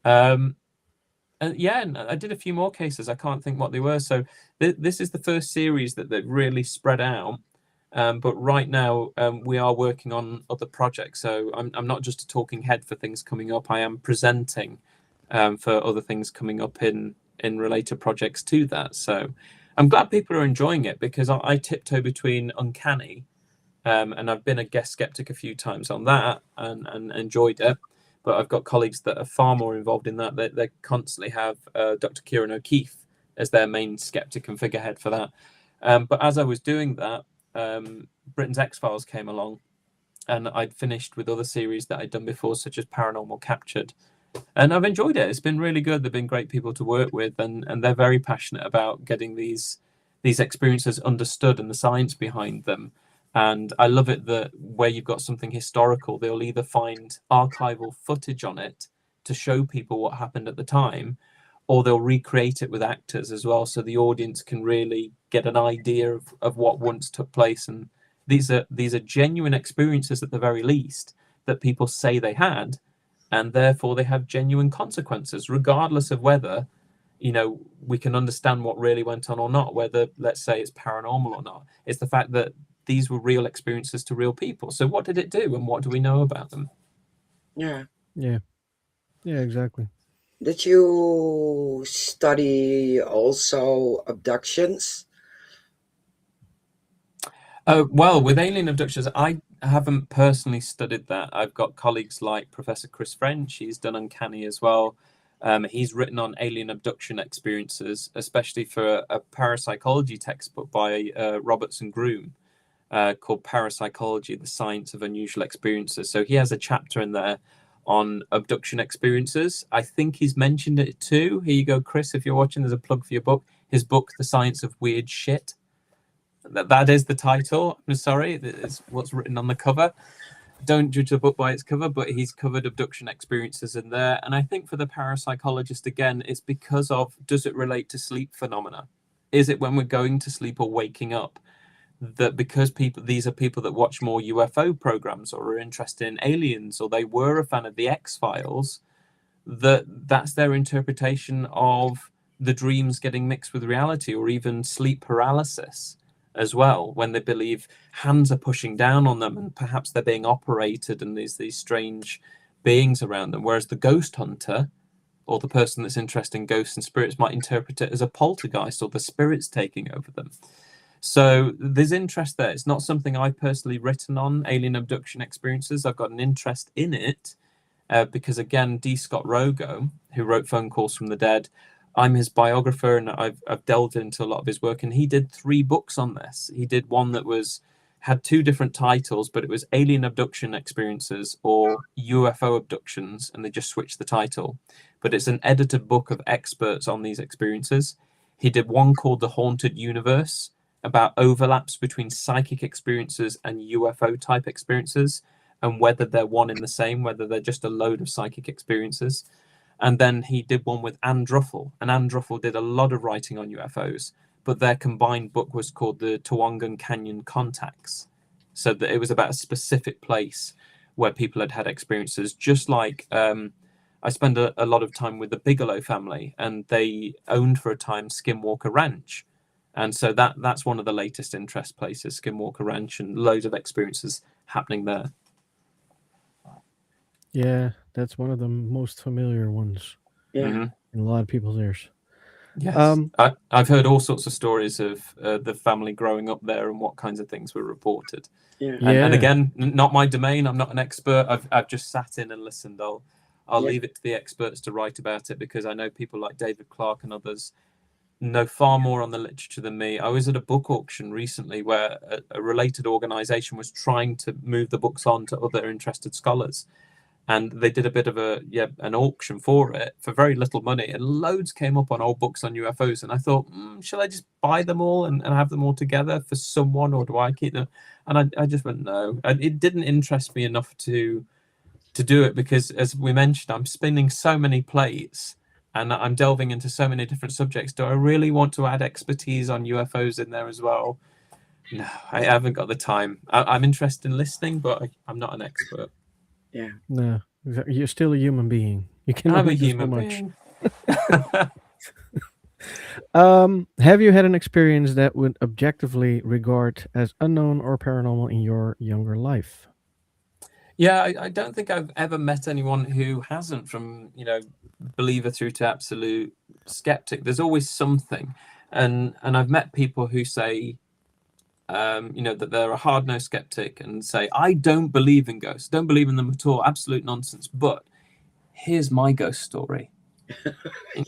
And I did a few more cases. I can't think what they were. So this is the first series that they've really spread out. But right now, we are working on other projects. So I'm not just a talking head for things coming up. I am presenting for other things coming up in related projects to that. So I'm glad people are enjoying it, because I tiptoe between uncanny, and I've been a guest skeptic a few times on that and enjoyed it. But I've got colleagues that are far more involved in that. They constantly have Dr. Kieran O'Keefe as their main skeptic and figurehead for that. But as I was doing that, Britain's X Files came along, and I'd finished with other series that I'd done before, such as Paranormal Captured. And I've enjoyed it. It's been really good. They've been great people to work with, and they're very passionate about getting these experiences understood and the science behind them. And I love it that where you've got something historical, they'll either find archival footage on it to show people what happened at the time, or they'll recreate it with actors as well, so the audience can really get an idea of what once took place. And these are genuine experiences at the very least that people say they had, and therefore they have genuine consequences, regardless of whether we can understand what really went on or not, whether, let's say, it's paranormal or not. It's the fact that these were real experiences to real people. So what did it do, and what do we know about them? Yeah. Yeah, exactly. Did you study also abductions? Well, with alien abductions, I haven't personally studied that. I've got colleagues like Professor Chris French. He's done uncanny as well. He's written on alien abduction experiences, especially for a parapsychology textbook by Robertson Groom called Parapsychology, the Science of Unusual Experiences. So he has a chapter in there on abduction experiences. I think he's mentioned it too. Here you go, Chris, if you're watching, there's a plug for your book. His book, The Science of Weird Shit. That is the title. I'm sorry, it's what's written on the cover. Don't judge the book by its cover, but he's covered abduction experiences in there. And I think for the parapsychologist, again, it's because of, does it relate to sleep phenomena? Is it when we're going to sleep or waking up? That because these are people that watch more UFO programs or are interested in aliens, or they were a fan of the X Files, that's their interpretation of the dreams getting mixed with reality, or even sleep paralysis as well, when they believe hands are pushing down on them and perhaps they're being operated and there's these strange beings around them. Whereas the ghost hunter, or the person that's interested in ghosts and spirits, might interpret it as a poltergeist or the spirits taking over them. So there's interest there. It's not something I've personally written on, alien abduction experiences. I've got an interest in it because, again, D. Scott Rogo, who wrote Phone Calls from the Dead, I'm his biographer, and I've delved into a lot of his work, and he did 3 books on this. He did one that had 2 different titles, but it was Alien Abduction Experiences or UFO Abductions, and they just switched the title. But it's an edited book of experts on these experiences. He did one called The Haunted Universe, about overlaps between psychic experiences and UFO type experiences, and whether they're one in the same, whether they're just a load of psychic experiences. And then he did one with Anne Druffel, and Anne Druffel did a lot of writing on UFOs, but their combined book was called the Tawangan Canyon Contacts. So that it was about a specific place where people had experiences, just like I spend a lot of time with the Bigelow family, and they owned for a time Skinwalker Ranch. And so that's one of the latest interest places, Skinwalker Ranch, and loads of experiences happening there. Yeah, that's one of the most familiar ones Yeah. in a lot of people's ears. Yes. I've heard all sorts of stories of the family growing up there and what kinds of things were reported. Yeah. And again, not my domain. I'm not an expert. I've just sat in and listened. I'll Yeah. leave it to the experts to write about it, because I know people like David Clark and others know far more on the literature than me. I was at a book auction recently where a related organization was trying to move the books on to other interested scholars, and they did a bit of an auction for it for very little money, and loads came up on old books on UFOs, and I thought, shall I just buy them all and have them all together for someone, or do I keep them? And I just went, no. And it didn't interest me enough to do it, because, as we mentioned, I'm spinning so many plates and I'm delving into so many different subjects. Do I really want to add expertise on UFOs in there as well? No, I haven't got the time. I'm interested in listening, but I'm not an expert. Yeah. No, you're still a human being. You can I'm a only do so human much. being. Have you had an experience that would objectively regard as unknown or paranormal in your younger life? Yeah, I don't think I've ever met anyone who hasn't, from believer through to absolute skeptic. There's always something, and I've met people who say, that they're a hard-nosed skeptic and say, I don't believe in ghosts, don't believe in them at all, absolute nonsense. But here's my ghost story.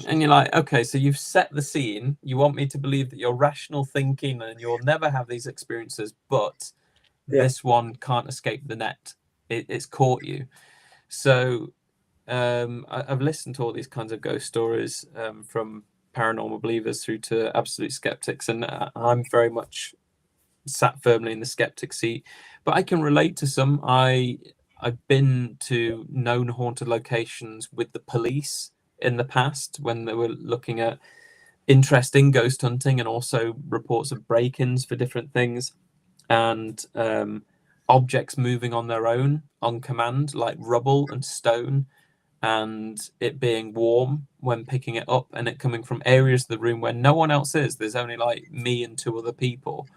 And you're like, okay, so you've set the scene. You want me to believe that you're rational thinking and you'll never have these experiences, but this one can't escape the net. It's caught you. So I've listened to all these kinds of ghost stories, from paranormal believers through to absolute skeptics, and I'm very much sat firmly in the skeptic seat. But I can relate to some. I've been to known haunted locations with the police in the past when they were looking at interesting ghost hunting, and also reports of break-ins for different things, and objects moving on their own on command, like rubble and stone, and it being warm when picking it up, and it coming from areas of the room where no one else is. There's only like me and 2 other people,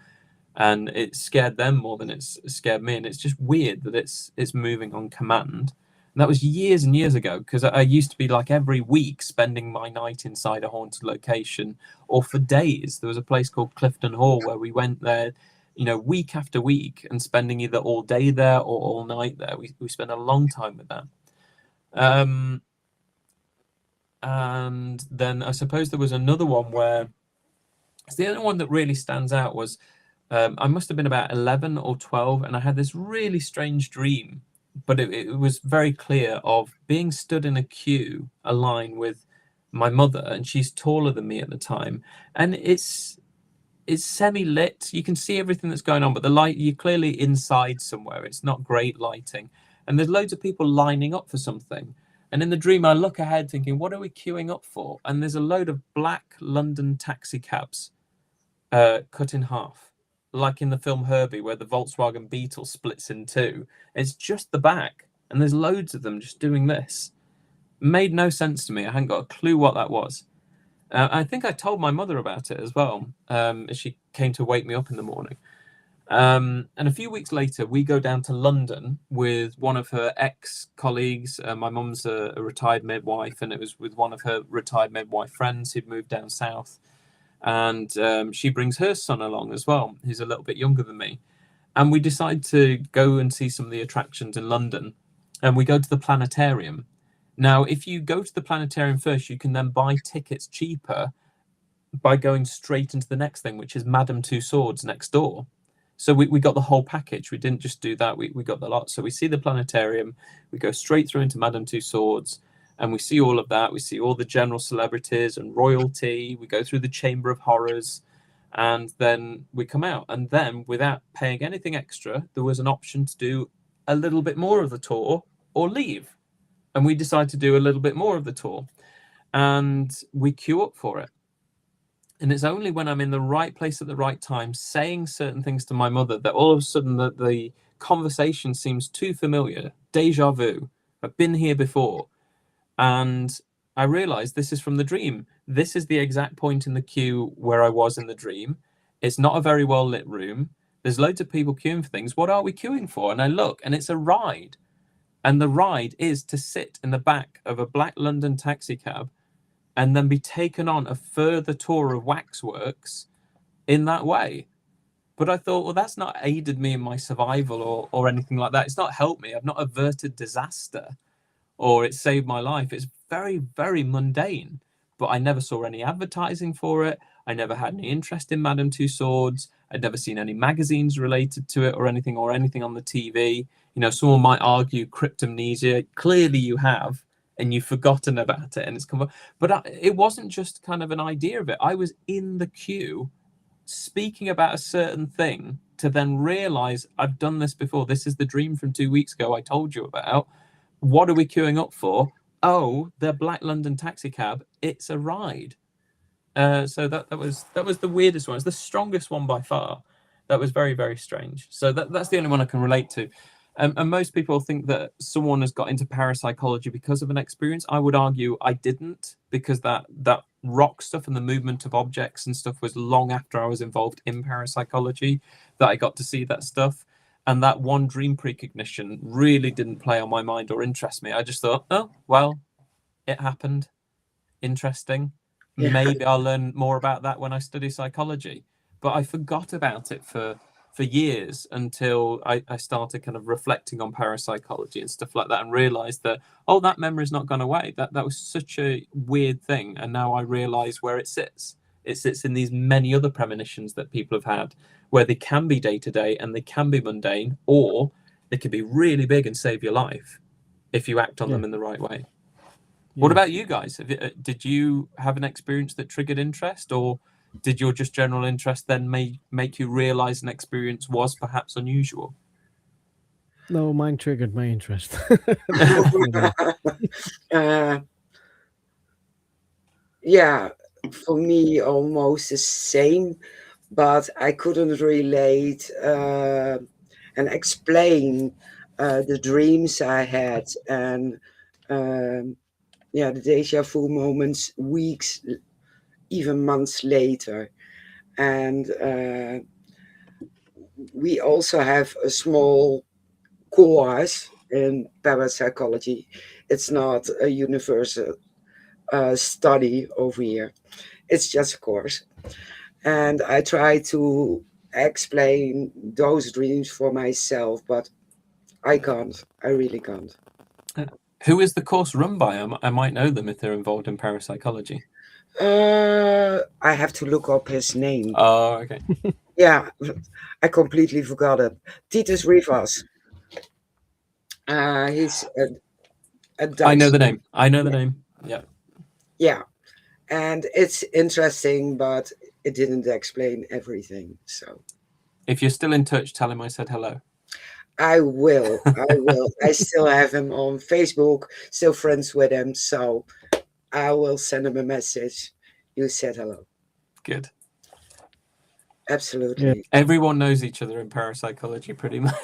and it scared them more than it's scared me. And it's just weird that it's moving on command. And that was years and years ago, because I used to be like every week spending my night inside a haunted location, or for days. There was a place called Clifton Hall where we went there, week after week, and spending either all day there or all night there. We spent a long time with that. And then I suppose there was another one where, the only one that really stands out was, I must have been about 11 or 12, and I had this really strange dream, but it was very clear, of being stood in a queue, a line with my mother, and she's taller than me at the time, and it's semi-lit. You can see everything that's going on, but the light, you're clearly inside somewhere. It's not great lighting, and there's loads of people lining up for something. And in the dream, I look ahead thinking, what are we queuing up for? And there's a load of black London taxi cabs cut in half, like in the film Herbie, where the Volkswagen Beetle splits in 2. It's just the back, and there's loads of them just doing this. Made no sense to me. I hadn't got a clue what that was. I think I told my mother about it as well. As she came to wake me up in the morning. And a few weeks later, we go down to London with one of her ex-colleagues. My mum's a retired midwife, and it was with one of her retired midwife friends who'd moved down south. And she brings her son along as well, who's a little bit younger than me. And we decide to go and see some of the attractions in London. And we go to the planetarium. Now, if you go to the planetarium first, you can then buy tickets cheaper by going straight into the next thing, which is Madame Tussauds next door. So we got the whole package. We didn't just do that. We got the lot. So we see the planetarium. We go straight through into Madame Tussauds, and we see all of that. We see all the general celebrities and royalty. We go through the Chamber of Horrors, and then we come out. And then, without paying anything extra, there was an option to do a little bit more of the tour or leave. And we decided to do a little bit more of the tour, and we queue up for it. And it's only when I'm in the right place at the right time, saying certain things to my mother, that all of a sudden the conversation seems too familiar. Deja vu. I've been here before. And I realized this is from the dream. This is the exact point in the queue where I was in the dream. It's not a very well lit room. There's loads of people queuing for things. What are we queuing for? And I look, and it's a ride. And the ride is to sit in the back of a black London taxi cab and then be taken on a further tour of waxworks in that way. But I thought, well, that's not aided me in my survival or anything like that. It's not helped me. I've not averted disaster or it saved my life. It's very, very mundane. But I never saw any advertising for it. I never had any interest in Madame Tussauds. I'd never seen any magazines related to it or anything on the TV. You know, someone might argue cryptomnesia. Clearly you have, and you've forgotten about it, and it's come up. But it wasn't just kind of an idea of it. I was in the queue speaking about a certain thing to then realize I've done this before. This is the dream from 2 weeks ago I told you about. What are we queuing up for? Oh, the Black London taxi cab. It's a ride. So that was the weirdest one. It's the strongest one by far. That was very, very strange. So that's the only one I can relate to. And most people think that someone has got into parapsychology because of an experience. I would argue I didn't, because that rock stuff and the movement of objects and stuff was long after I was involved in parapsychology that I got to see that stuff. And that one dream precognition really didn't play on my mind or interest me. I just thought, oh, well, it happened. Interesting. Yeah. Maybe I'll learn more about that when I study psychology. But I forgot about it for years until I started kind of reflecting on parapsychology and stuff like that, and realized that, oh, that memory's not gone away. That was such a weird thing. And now I realize where it sits. It sits in these many other premonitions that people have had, where they can be day to day and they can be mundane, or they can be really big and save your life if you act on them in the right way. What about you guys? Did you have an experience that triggered interest, or did your just general interest then make you realize an experience was perhaps unusual? No, mine triggered my interest. Yeah, for me, almost the same, but I couldn't relate and explain the dreams I had, and yeah, the deja vu moments weeks, even months later. And we also have a small course in parapsychology. It's not a universal study over here. It's just a course. And I try to explain those dreams for myself, but I can't. I really can't. Who is the course run by? I might know them if they're involved in parapsychology. I have to look up his name. Oh, okay. Yeah, I completely forgot it. Titus Rivas. He's a Dutch. I know the name. the name. Yeah. Yeah, and it's interesting, but it didn't explain everything. So If you're still in touch, tell him I said hello. I will. I still have him on Facebook, still friends with him. So I will send him a message. You said hello. Good. Absolutely. Everyone knows each other in parapsychology pretty much.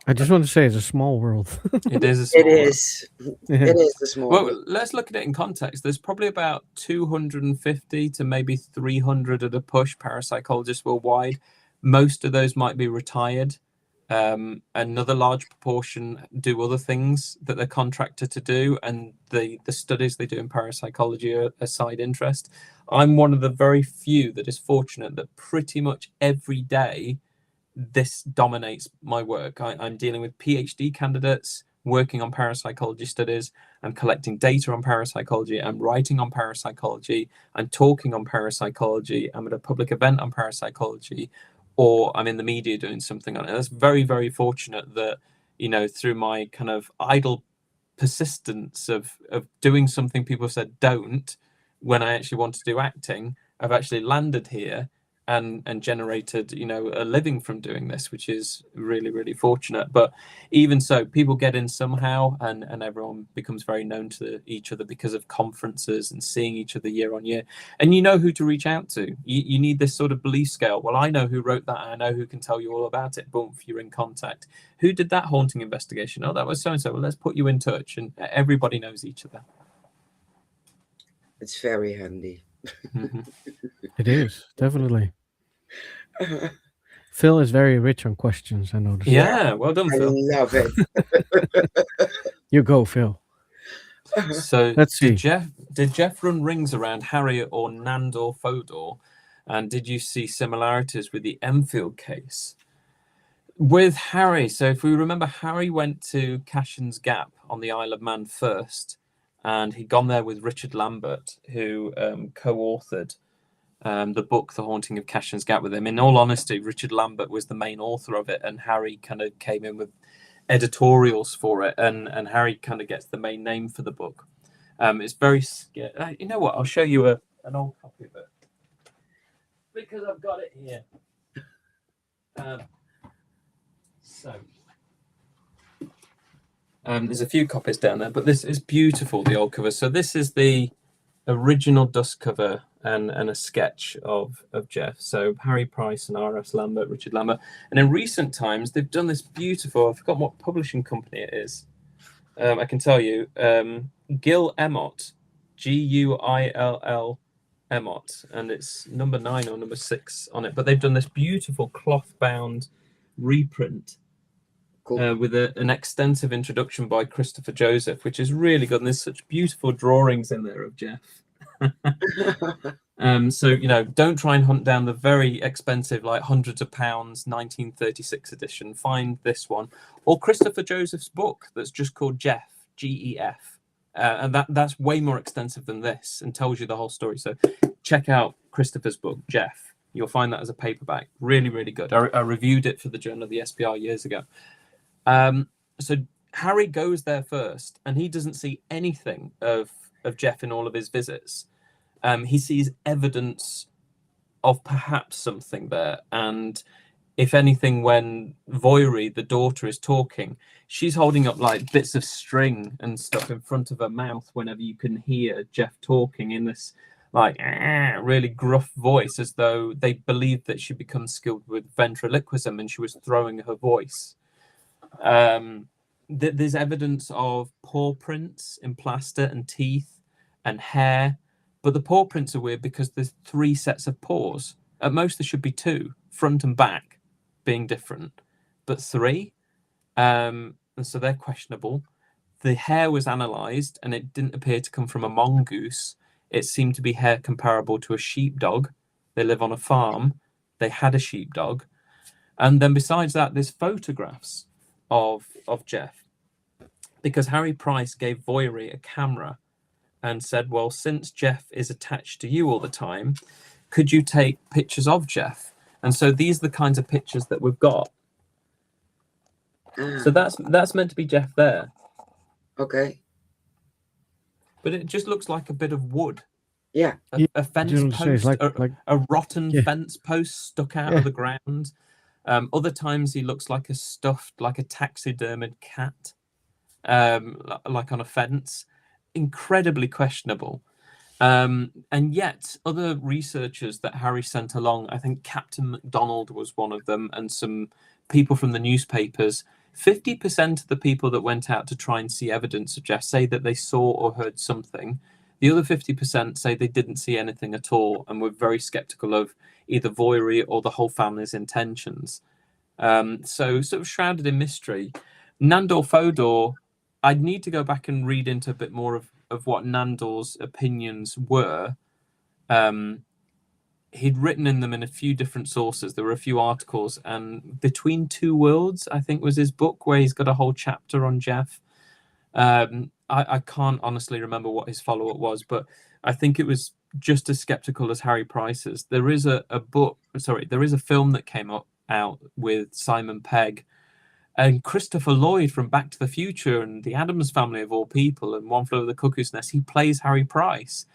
I just want to say it's a small world. It is a It small world. is. Yeah. It is a small. Well, let's look at it in context. There's probably about 250 to maybe 300 at a push parapsychologists worldwide. Most of those might be retired. Another large proportion do other things that they're contracted to do, and the studies they do in parapsychology are a side interest. I'm one of the very few that is fortunate that pretty much every day this dominates my work. I'm dealing with PhD candidates working on parapsychology studies. I'm collecting data on parapsychology. I'm writing on parapsychology. I'm talking on parapsychology. I'm at a public event on parapsychology, or I'm in the media doing something on it. That's very, very fortunate that, through my kind of idle persistence of doing something people said don't, when I actually want to do acting, I've actually landed here and generated a living from doing this, which is really, really fortunate. But even so, people get in somehow, and everyone becomes very known to each other because of conferences and seeing each other year on year, and you know who to reach out to. You need this sort of belief scale. Well, I know who wrote that, I know who can tell you all about it. Boom, you're in contact. Who did that haunting investigation? Oh, that was so and so. Well, let's put you in touch, and everybody knows each other. It's very handy. It is, definitely. Phil is very rich on questions, I noticed. Yeah, well done, I Phil. love it. You go, Phil. So Let's see. did Jeff run rings around Harriet or Nandor Fodor? And did you see similarities with the Enfield case? With Harry, so if we remember, Harry went to Cashin's Gap on the Isle of Man first, and he'd gone there with Richard Lambert, who co-authored the book The Haunting of Cashin's Gap with him. In all honesty, Richard Lambert was the main author of it, and Harry kind of came in with editorials for it, and Harry kind of gets the main name for the book. It's very scary. You know what? I'll show you an old copy of it because I've got it here. There's a few copies down there, but this is beautiful, the old cover. So this is the original dust cover and a sketch of Jeff. So Harry Price and R.S. Lambert, Richard Lambert. And in recent times, they've done this beautiful, I've forgotten what publishing company it is. I can tell you, Gil Emmott, Guill Emmott, and it's number 9 or number 6 on it. But they've done this beautiful cloth-bound reprint. Cool. With an extensive introduction by Christopher Joseph, which is really good. And there's such beautiful drawings in there of Jeff. So, don't try and hunt down the very expensive, like hundreds of pounds, 1936 edition. Find this one. Or Christopher Joseph's book that's just called Jeff, G-E-F. And that's way more extensive than this and tells you the whole story. So check out Christopher's book, Jeff. You'll find that as a paperback. Really, really good. I reviewed it for the Journal of the SPR years ago. So Harry goes there first, and he doesn't see anything of Jeff in all of his visits. He sees evidence of perhaps something there, and if anything, when Voiri, the daughter, is talking, she's holding up like bits of string and stuff in front of her mouth whenever you can hear Jeff talking in this like really gruff voice, as though they believed that she becomes skilled with ventriloquism and she was throwing her voice. There's evidence of paw prints in plaster and teeth and hair, but the paw prints are weird because there's 3 sets of paws. At most there should be 2, front and back being different, but 3, and so they're questionable. The hair was analysed and it didn't appear to come from a mongoose. It seemed to be hair comparable to a sheepdog. They live on a farm. They had a sheepdog. And then besides that, there's photographs of Jeff, because Harry Price gave Voiri a camera and said, well, since Jeff is attached to you all the time, could you take pictures of Jeff? And so these are the kinds of pictures that we've got. So that's meant to be Jeff there, Okay. but it just looks like a bit of wood. Yeah. A fence Just say it's post, like a rotten Yeah. fence post stuck out Yeah. of the ground. Other times he looks like a stuffed, like a taxidermied cat, like on a fence. Incredibly questionable. And yet other researchers that Harry sent along, I think Captain MacDonald was one of them, and some people from the newspapers, 50% of the people that went out to try and see evidence of Jeff say that they saw or heard something. The other 50% say they didn't see anything at all and were very skeptical of either Voiry or the whole family's intentions. So sort of shrouded in mystery. Nandor Fodor, I'd need to go back and read into a bit more of what Nandor's opinions were. He'd written in them in a few different sources. There were a few articles, and Between Two Worlds, I think, was his book, where he's got a whole chapter on Jeff. I can't honestly remember what his follow-up was, but I think it was just as skeptical as Harry Price's. There is a film that came out with Simon Pegg and Christopher Lloyd from Back to the Future and the Addams Family of all people and One Flew Over the Cuckoo's Nest. He plays Harry Price.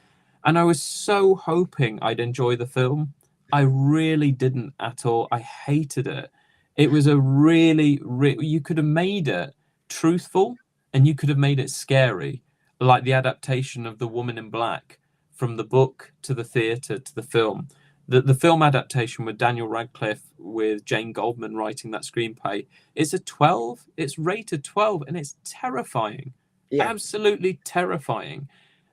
And I was so hoping I'd enjoy the film. I really didn't at all. I hated it. It was a really, you could have made it truthful and you could have made it scary, like the adaptation of The Woman in Black from the book to the theatre to the film. The film adaptation with Daniel Radcliffe with Jane Goldman writing that screenplay, it's a 12. It's rated 12 and it's terrifying. Yeah. Absolutely terrifying.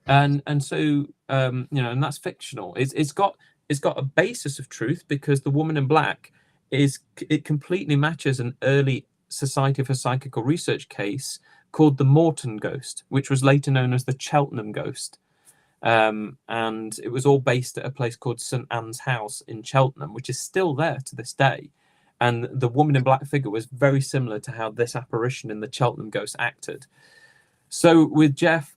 And so and that's fictional. It's got a basis of truth because The Woman in Black it completely matches an early Society for Psychical Research case called the Morton Ghost, which was later known as the Cheltenham Ghost. And it was all based at a place called St Anne's House in Cheltenham, which is still there to this day. And the Woman in Black figure was very similar to how this apparition in the Cheltenham Ghost acted. So with Jeff,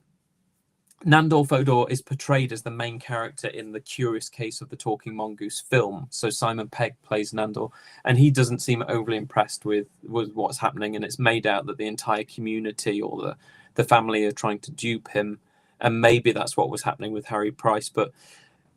Nandor Fodor is portrayed as the main character in The Curious Case of the Talking Mongoose film. So Simon Pegg plays Nandor, and he doesn't seem overly impressed with what's happening, and it's made out that the entire community or the family are trying to dupe him, and maybe that's what was happening with Harry Price. But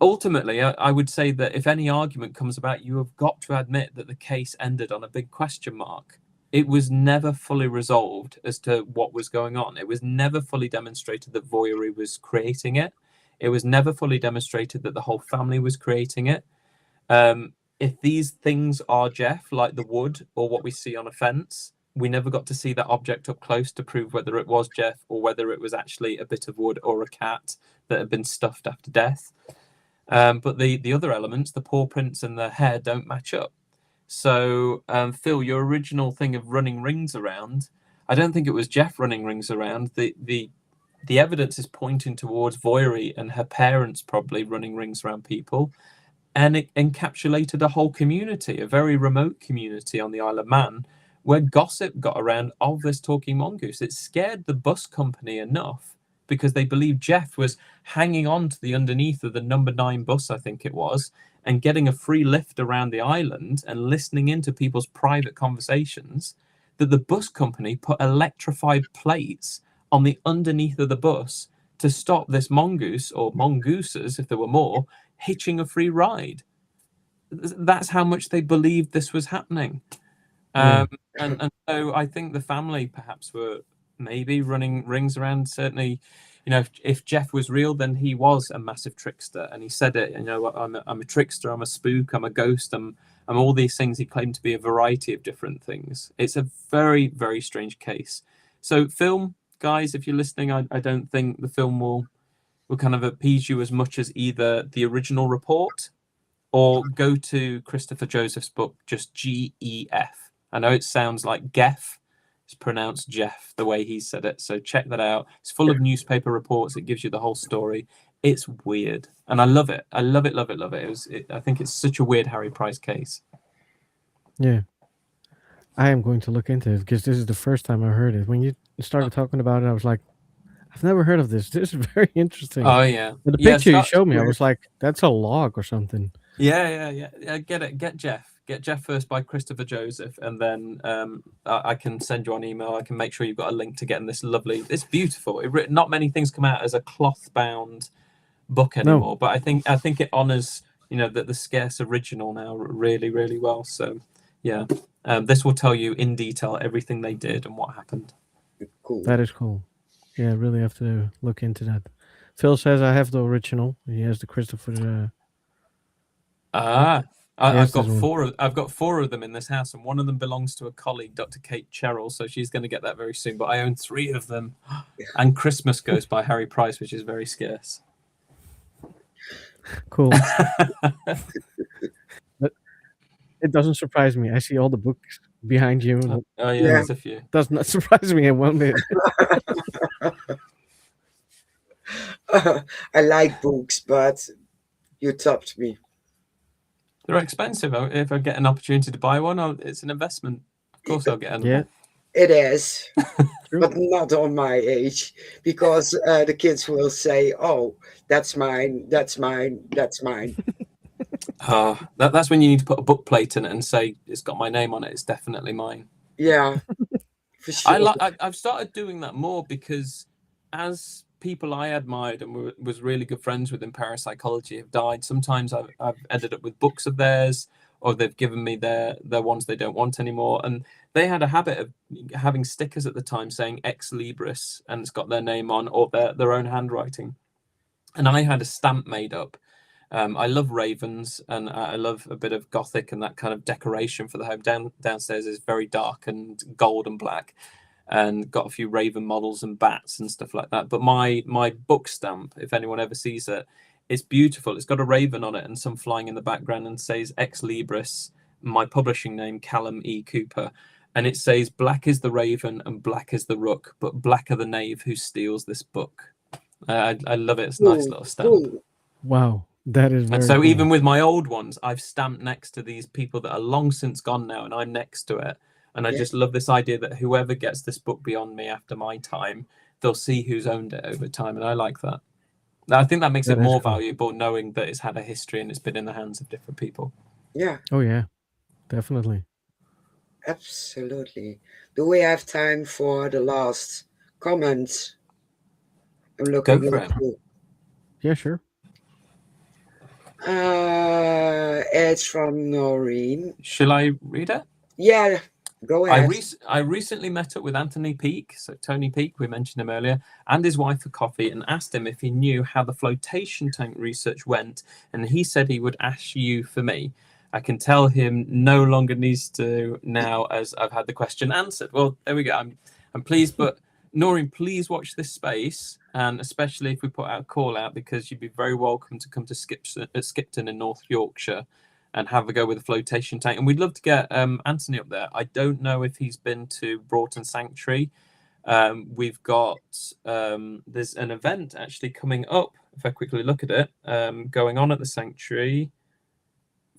ultimately, I would say that if any argument comes about, you have got to admit that the case ended on a big question mark. It was never fully resolved as to what was going on. It was never fully demonstrated that Voiry was creating it. It was never fully demonstrated that the whole family was creating it. If these things are Jeff, like the wood or what we see on a fence, we never got to see that object up close to prove whether it was Jeff or whether it was actually a bit of wood or a cat that had been stuffed after death. But the other elements, the paw prints and the hair, don't match up. So, Phil, your original thing of running rings around, I don't think it was Jeff running rings around. The evidence is pointing towards Voiry and her parents probably running rings around people. And it encapsulated a whole community, a very remote community on the Isle of Man, where gossip got around of this talking mongoose. It scared the bus company enough because they believed Jeff was hanging on to the underneath of the number 9 bus, I think it was, and getting a free lift around the island and listening into people's private conversations, that the bus company put electrified plates on the underneath of the bus to stop this mongoose, or mongooses if there were more, hitching a free ride. That's how much they believed this was happening. And so I think the family perhaps were maybe running rings around. Certainly, if Jeff was real, then he was a massive trickster, and he said it. I'm a trickster, I'm a spook, I'm a ghost, I'm all these things. He claimed to be a variety of different things. It's a very, very strange case. So, film guys, if you're listening, I don't think the film will kind of appease you as much as either the original report or go to Christopher Joseph's book, just GEF. I know it sounds like Geff. It's pronounced Jeff the way he said it. So check that out. It's full of newspaper reports. It gives you the whole story. It's weird. And I love it. I love it, love it, love it. I think it's such a weird Harry Price case. Yeah. I am going to look into it because this is the first time I heard it. When you started talking about it, I was like, I've never heard of this. This is very interesting. Oh, yeah. But the picture you showed me, I was like, that's a log or something. Yeah. Get it. Get Jeff. Get Jeff First by Christopher Joseph, and then I can send you an email. I can make sure you've got a link to getting this lovely. It's beautiful. Not many things come out as a cloth-bound book anymore, but I think it honors the scarce original now really, really well. So yeah, this will tell you in detail everything they did and what happened. Cool. That is cool. Yeah, I really have to look into that. Phil says I have the original. He has the Christopher. Yes, I've got this one. I've got four of them in this house, and one of them belongs to a colleague, Dr. Kate Cheryl, so she's going to get that very soon. But I own three of them, and Christmas Ghost by Harry Price, which is very scarce. Cool. But it doesn't surprise me. I see all the books behind you. And it Oh yeah, Yeah. there's a few. does not surprise me in one bit. I like books, but you topped me. They're expensive. If I get an opportunity to buy one, it's an investment. Of course, I'll get them. Yeah, It is, true. but not on my age, because the kids will say, "Oh, that's mine, that's mine, that's mine." That's when you need to put a book plate in it and say it's got my name on it. It's definitely mine. Yeah, for sure. I've started doing that more because as people I admired and was really good friends with in parapsychology have died, sometimes I've ended up with books of theirs, or they've given me their ones they don't want anymore. And they had a habit of having stickers at the time saying ex libris, and it's got their name on, or their own handwriting. And I had a stamp made up. I love ravens, and I love a bit of gothic, and that kind of decoration for the home. Downstairs is very dark and gold and black, and got a few raven models and bats and stuff like that. But my book stamp, if anyone ever sees it, it's beautiful. It's got a raven on it and some flying in the background, and says Ex Libris, my publishing name, Callum E. Cooper. And it says, black is the raven and black is the rook, but black are the knave who steals this book. I love it. It's a nice Cool, little stamp. cool. Wow, that is And very so cool. even with my old ones, I've stamped next to these people that are long since gone now, and I'm next to it. And I Yeah. just love this idea that whoever gets this book beyond me after my time, they'll see who's owned it over time. And I like that. I think that makes That it is more cool. valuable, knowing that it's had a history and it's been in the hands of different people. Yeah, Oh yeah, definitely. absolutely. Do we have time for the last comment? I'm looking Go for at it. you. Yeah, sure. It's from Noreen. Shall I read it? Yeah, go ahead. I recently met up with Anthony Peake, so Tony Peake, we mentioned him earlier, and his wife for coffee, and asked him if he knew how the flotation tank research went, and he said he would ask you for me. I can tell him no longer needs to now, as I've had the question answered. Well, there we go. I'm pleased, but Noreen, please watch this space, and especially if we put out a call out, because you'd be very welcome to come to Skipton in North Yorkshire and have a go with the flotation tank. And we'd love to get Anthony up there. I don't know if he's been to Broughton Sanctuary. We've got there's an event actually coming up, if I quickly look at it, going on at the Sanctuary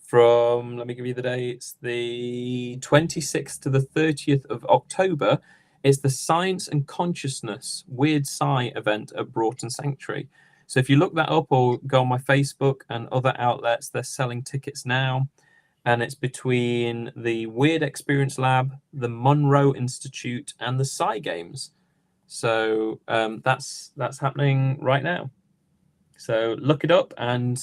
from, let me give you the dates, the 26th to the 30th of October. It's the Science and Consciousness Weird Sci event at Broughton Sanctuary. So if you look that up or go on my Facebook and other outlets, they're selling tickets now. And it's between the Weird Experience Lab, the Monroe Institute, and the Sci Games. So that's happening right now. So look it up, and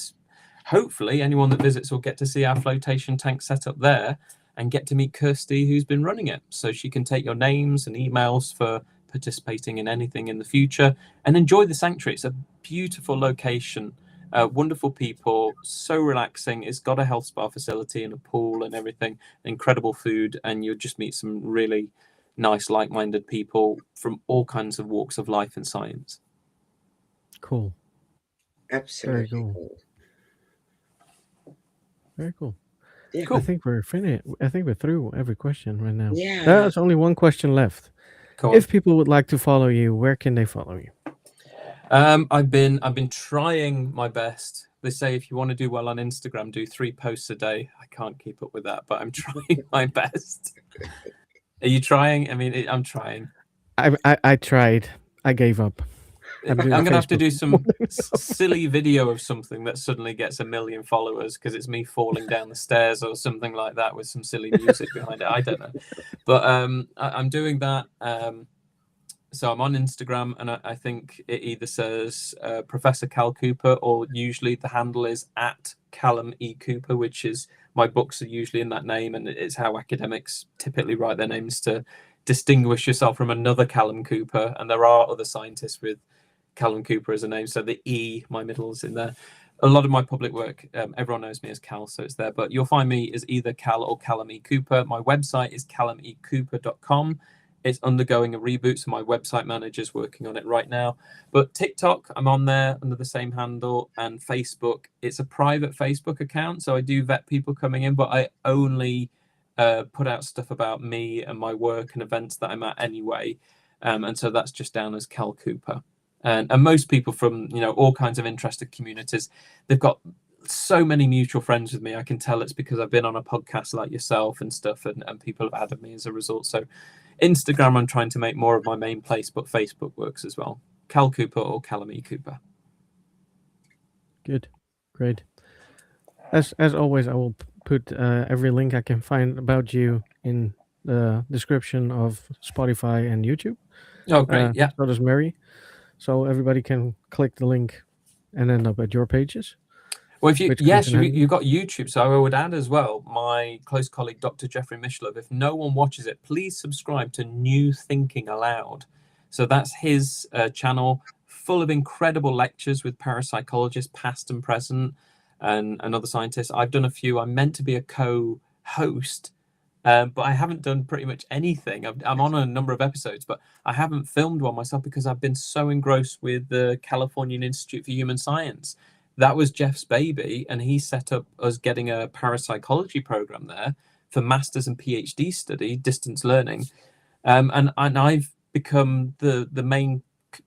hopefully anyone that visits will get to see our flotation tank set up there and get to meet Kirsty, who's been running it. So she can take your names and emails for participating in anything in the future and enjoy the sanctuary. It's a beautiful location, wonderful people, so relaxing. It's got a health spa facility and a pool and everything, incredible food, and you'll just meet some really nice, like-minded people from all kinds of walks of life and science. Cool. Absolutely cool. cool. Very cool. Yeah. Cool. I think we're finished. I think we're through every question right now. Yeah. There's only one question left. Cool. If people would like to follow you, where can they follow you? I've been trying my best. They say if you want to do well on Instagram, do 3 posts a day. I can't keep up with that, but I'm trying my best. Are you trying? I mean, I'm trying. I tried. I gave up. I'm going to have to Facebook. do some silly video of something that suddenly gets 1 million followers because it's me falling down the stairs or something like that with some silly music behind it. I don't know. But I'm doing that. So I'm on Instagram, and I think it either says Professor Cal Cooper, or usually the handle is at Callum E. Cooper, which is, my books are usually in that name, and it's how academics typically write their names to distinguish yourself from another Callum Cooper. And there are other scientists with Callum Cooper as a name, so the E, my middle, is in there. a lot of my public work, everyone knows me as Cal, so it's there. But you'll find me as either Cal or Callum E. Cooper. My website is callumecooper.com. It's undergoing a reboot, so my website manager's working on it right now. But TikTok, I'm on there under the same handle, and Facebook, it's a private Facebook account, so I do vet people coming in, but I only put out stuff about me and my work and events that I'm at anyway. And so that's just down as Cal Cooper. And most people from, you know, all kinds of interested communities, they've got so many mutual friends with me. I can tell it's because I've been on a podcast like yourself and stuff, and people have added me as a result. So Instagram, I'm trying to make more of my main place, but Facebook works as well. Cal Cooper or Callum E. Cooper. Good. Great. As always, I will put every link I can find about you in the description of Spotify and YouTube. Oh, great. Yeah. So does Mary. So everybody can click the link and end up at your pages. Well, if you, Which yes, comes in handy. you've got YouTube. So I would add as well, my close colleague, Dr. Jeffrey Mishlove. If no one watches it, please subscribe to New Thinking Aloud. So that's his channel, full of incredible lectures with parapsychologists, past and present, and other scientists. I've done a few. I'm meant to be a co-host, but I haven't done pretty much anything. I'm on a number of episodes, but I haven't filmed one myself because I've been so engrossed with the Californian Institute for Human Science. That was Jeff's baby, and he set up us getting a parapsychology program there for master's and PhD study, distance learning. And I've become the main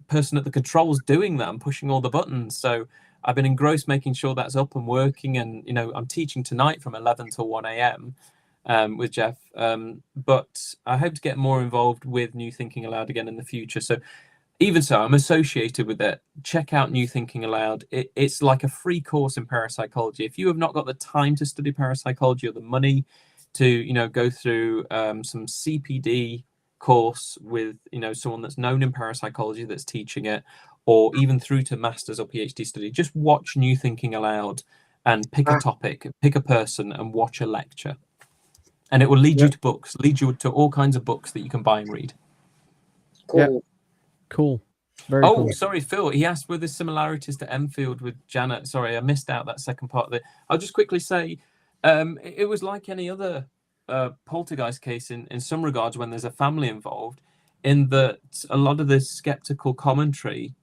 person at the controls doing that and pushing all the buttons. So I've been engrossed making sure that's up and working. And, you know, I'm teaching tonight from 11 till 1 a.m. With Jeff. But I hope to get more involved with New Thinking Aloud again in the future. So even so, I'm associated with it. Check out New Thinking Aloud. It's like a free course in parapsychology. If you have not got the time to study parapsychology or the money to, you know, go through some CPD course with, you know, someone that's known in parapsychology that's teaching it, or even through to master's or PhD study, just watch New Thinking Aloud and pick a topic, pick a person, and watch a lecture. And it will lead you to books, lead you to all kinds of books that you can buy and read. Cool. Yeah. Cool. Very cool. Sorry, Phil. He asked were there similarities to Enfield with Janet. Sorry, I missed out that second part of it. I'll just quickly say it was like any other poltergeist case in some regards when there's a family involved, in that a lot of the skeptical commentary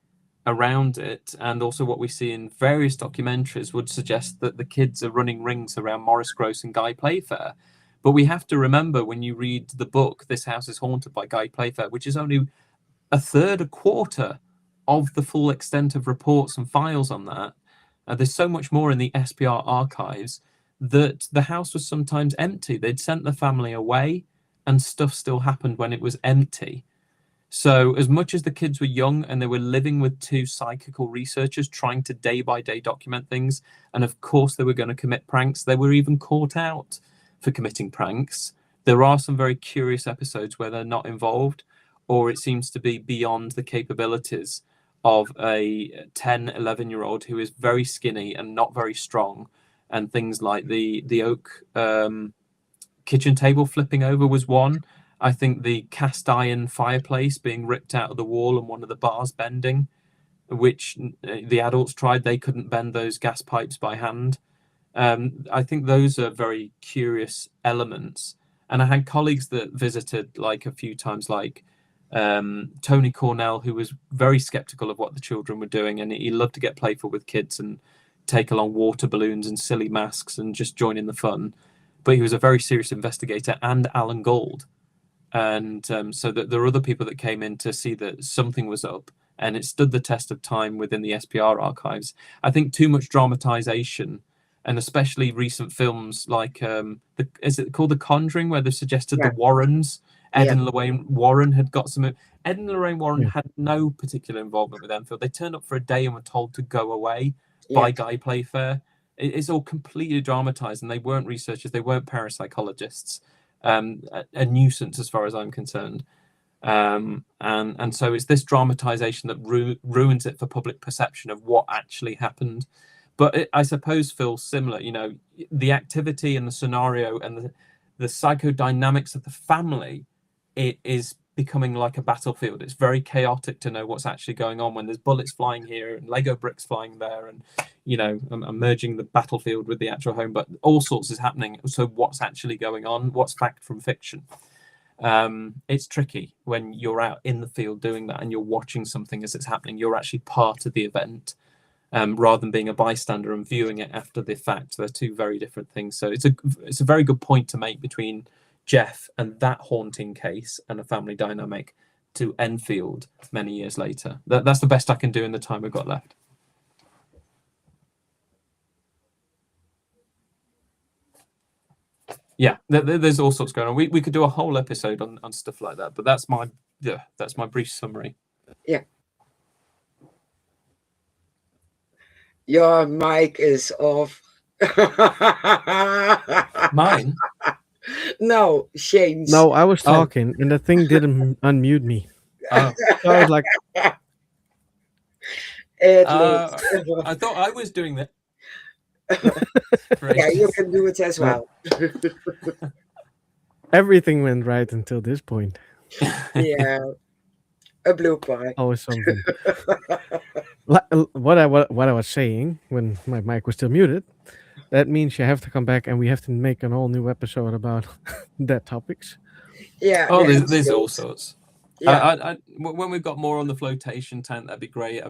around it, and also what we see in various documentaries, would suggest that the kids are running rings around Maurice Grosse and Guy Playfair. But we have to remember, when you read the book, This House is Haunted by Guy Playfair, which is only a quarter of the full extent of reports and files on that. There's so much more in the SPR archives, that the house was sometimes empty. They'd sent the family away and stuff still happened when it was empty. So as much as the kids were young and they were living with two psychical researchers trying to day by day document things, and of course they were going to commit pranks, they were even caught out for committing pranks. There are some very curious episodes where they're not involved, or it seems to be beyond the capabilities of a 10, 11-year-old who is very skinny and not very strong. And things like the oak kitchen table flipping over was one. I think the cast iron fireplace being ripped out of the wall and one of the bars bending, which the adults tried. They couldn't bend those gas pipes by hand. I think those are very curious elements. And I had colleagues that visited like a few times, like Tony Cornell, who was very skeptical of what the children were doing, and he loved to get playful with kids and take along water balloons and silly masks and just join in the fun. But he was a very serious investigator, and Alan Gold. And so that there were other people that came in to see that something was up, and it stood the test of time within the SPR archives. I think too much dramatization, and especially recent films like is it called The Conjuring, where they suggested the Warrens, Ed and Lorraine Warren had got some. Ed and Lorraine Warren had no particular involvement with Enfield. They turned up for a day and were told to go away by Guy Playfair. It's all completely dramatized, and they weren't researchers, they weren't parapsychologists. A nuisance as far as I'm concerned. And so it's this dramatization that ruins it for public perception of what actually happened. But I suppose, Phil, similar, you know, the activity and the scenario and the psychodynamics of the family, it is becoming like a battlefield. It's very chaotic to know what's actually going on when there's bullets flying here and Lego bricks flying there, and I'm merging the battlefield with the actual home, but all sorts is happening. So what's actually going on? What's fact from fiction? It's tricky when you're out in the field doing that and you're watching something as it's happening. You're actually part of the event, rather than being a bystander and viewing it after the fact. They're two very different things. So it's a very good point to make between Jeff and that haunting case and a family dynamic to Enfield many years later. That's the best I can do in the time we've got left. Yeah, there's all sorts going on. We could do a whole episode on stuff like that, but that's my brief summary. Yeah. Your mic is off. Mine? No, Shane's. No, I was talking and the thing didn't unmute me. Oh. So I was like, I thought I was doing that. Yeah, you can do it as well. everything went right until this point. Yeah, a blue pie. Always something. What I was saying when my mic was still muted, that means you have to come back and we have to make an all new episode about that topics. Yeah. Oh, yeah, there's all sorts. Yeah. When we've got more on the flotation tent, that'd be great.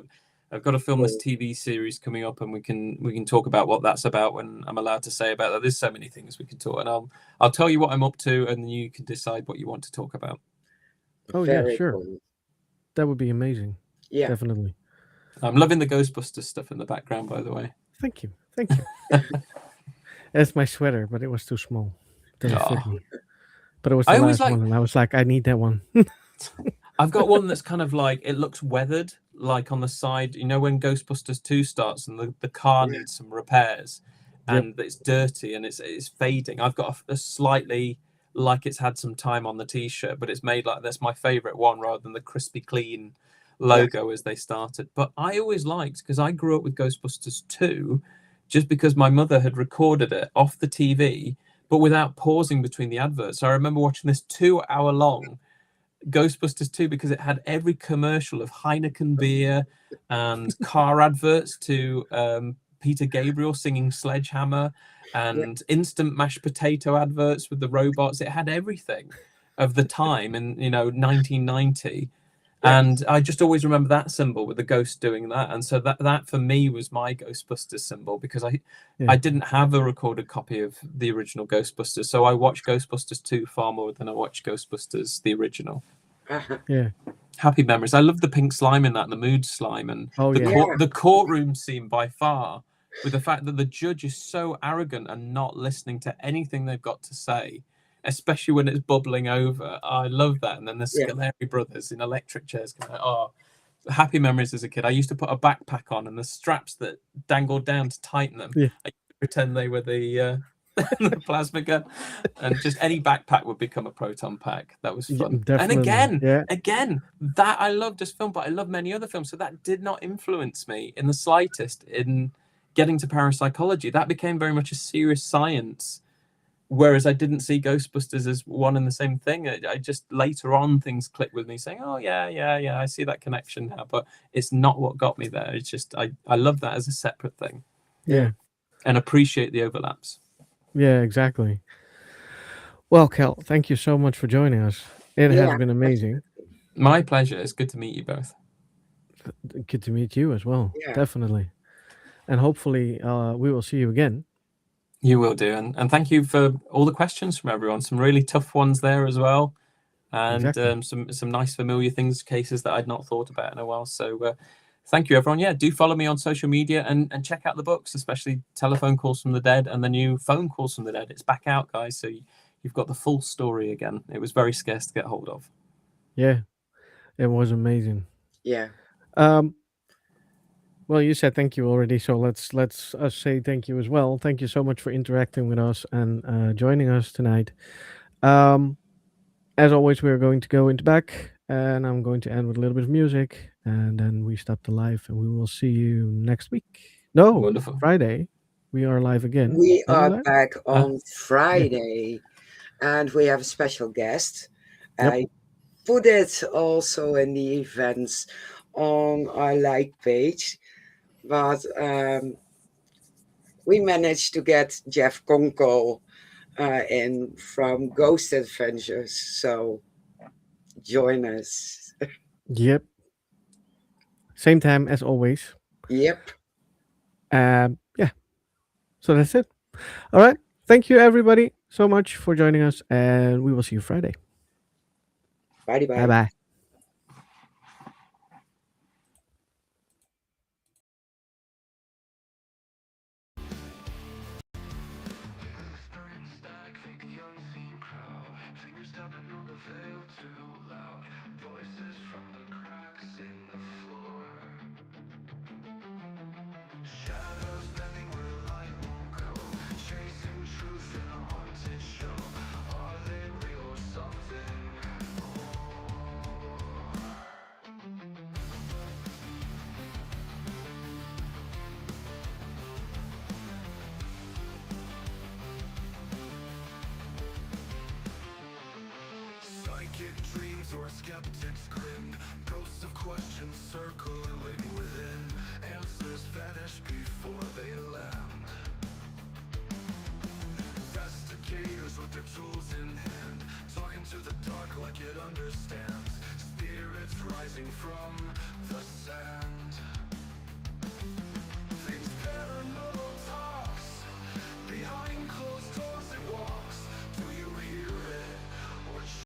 I've got to film this TV series coming up, and we can talk about what that's about when I'm allowed to say about that. There's so many things we can talk, and I'll tell you what I'm up to, and you can decide what you want to talk about. Oh Very yeah, sure. cool. That would be amazing. Yeah. Definitely. I'm loving the Ghostbusters stuff in the background, by the way. Thank you. Thank you. That's my sweater, but it was too small. Didn't fit me. But it was the I always last like- one, and I was like, I need that one. I've got one that's kind of like, it looks weathered, like on the side. You know when Ghostbusters 2 starts and the car Yeah. needs some repairs, and it's dirty and it's fading. I've got a slightly like it's had some time on the t-shirt, but it's made like that's my favorite one rather than the crispy clean logo as they started. But I always liked, because I grew up with Ghostbusters 2, just because my mother had recorded it off the TV, but without pausing between the adverts. So I remember watching this 2-hour long Ghostbusters 2 because it had every commercial of Heineken beer and car adverts to Peter Gabriel singing Sledgehammer and instant mashed potato adverts with the robots. It had everything of the time in 1990. And I just always remember that symbol with the ghost doing that. And so that for me was my Ghostbusters symbol, because I didn't have a recorded copy of the original Ghostbusters. So I watched Ghostbusters 2 far more than I watched Ghostbusters, the original. Yeah. Happy memories. I love the pink slime in that, and the mood slime, and the courtroom scene by far, with the fact that the judge is so arrogant and not listening to anything they've got to say, especially when it's bubbling over. I love that. And then the Scaleri brothers in electric chairs going, happy memories as a kid. I used to put a backpack on, and the straps that dangled down to tighten them, I used to pretend they were the plasma gun, and just any backpack would become a proton pack. That was fun. And again, that I loved this film, but I love many other films. So that did not influence me in the slightest in getting to parapsychology. That became very much a serious science, whereas I didn't see Ghostbusters as one and the same thing. I just later on things clicked with me saying, oh yeah, I see that connection now, but it's not what got me there. It's just I love that as a separate thing. Yeah. And appreciate the overlaps. Yeah, exactly. Well, Kel, thank you so much for joining us. It has been amazing. My pleasure. It's good to meet you both. Good to meet you as well. Yeah. Definitely. And hopefully we will see you again. You will do. And thank you for all the questions from everyone. Some really tough ones there as well. And some nice familiar cases that I'd not thought about in a while. So thank you, everyone. Yeah, do follow me on social media and check out the books, especially Telephone Calls from the Dead and the new Phone Calls from the Dead. It's back out, guys. So you've got the full story again. It was very scarce to get hold of. Yeah, it was amazing. Yeah. Well, you said thank you already, so let's us say thank you as well. Thank you so much for interacting with us and joining us tonight. As always, we're going to go into back, and I'm going to end with a little bit of music, and then we stop the live, and we will see you next week. No, Wonderful. Friday. We are live again. We Are we are live? back on Friday, and we have a special guest. Yep. put it also in the events on our like page, but we managed to get Jeff Conco in from Ghost Adventures, so join us. Yep. Same time as always. Yep. Yeah. So that's it. All right. Thank you, everybody, so much for joining us, and we will see you Friday. Bye Bye bye. bye. Stack, fake the unseen crowd. Fingers tapping on the veil too loud. Voices from the cracks in the floor. Shadows bending where light won't go. Chasing truth in a haunted show. Are they real or something more? Psychic dreams or skeptics grin. Ghosts of questions circling within. Answers vanish before they land. Investigators with their tools in hand, talking to the dark like it understands. Spirits rising from the sand.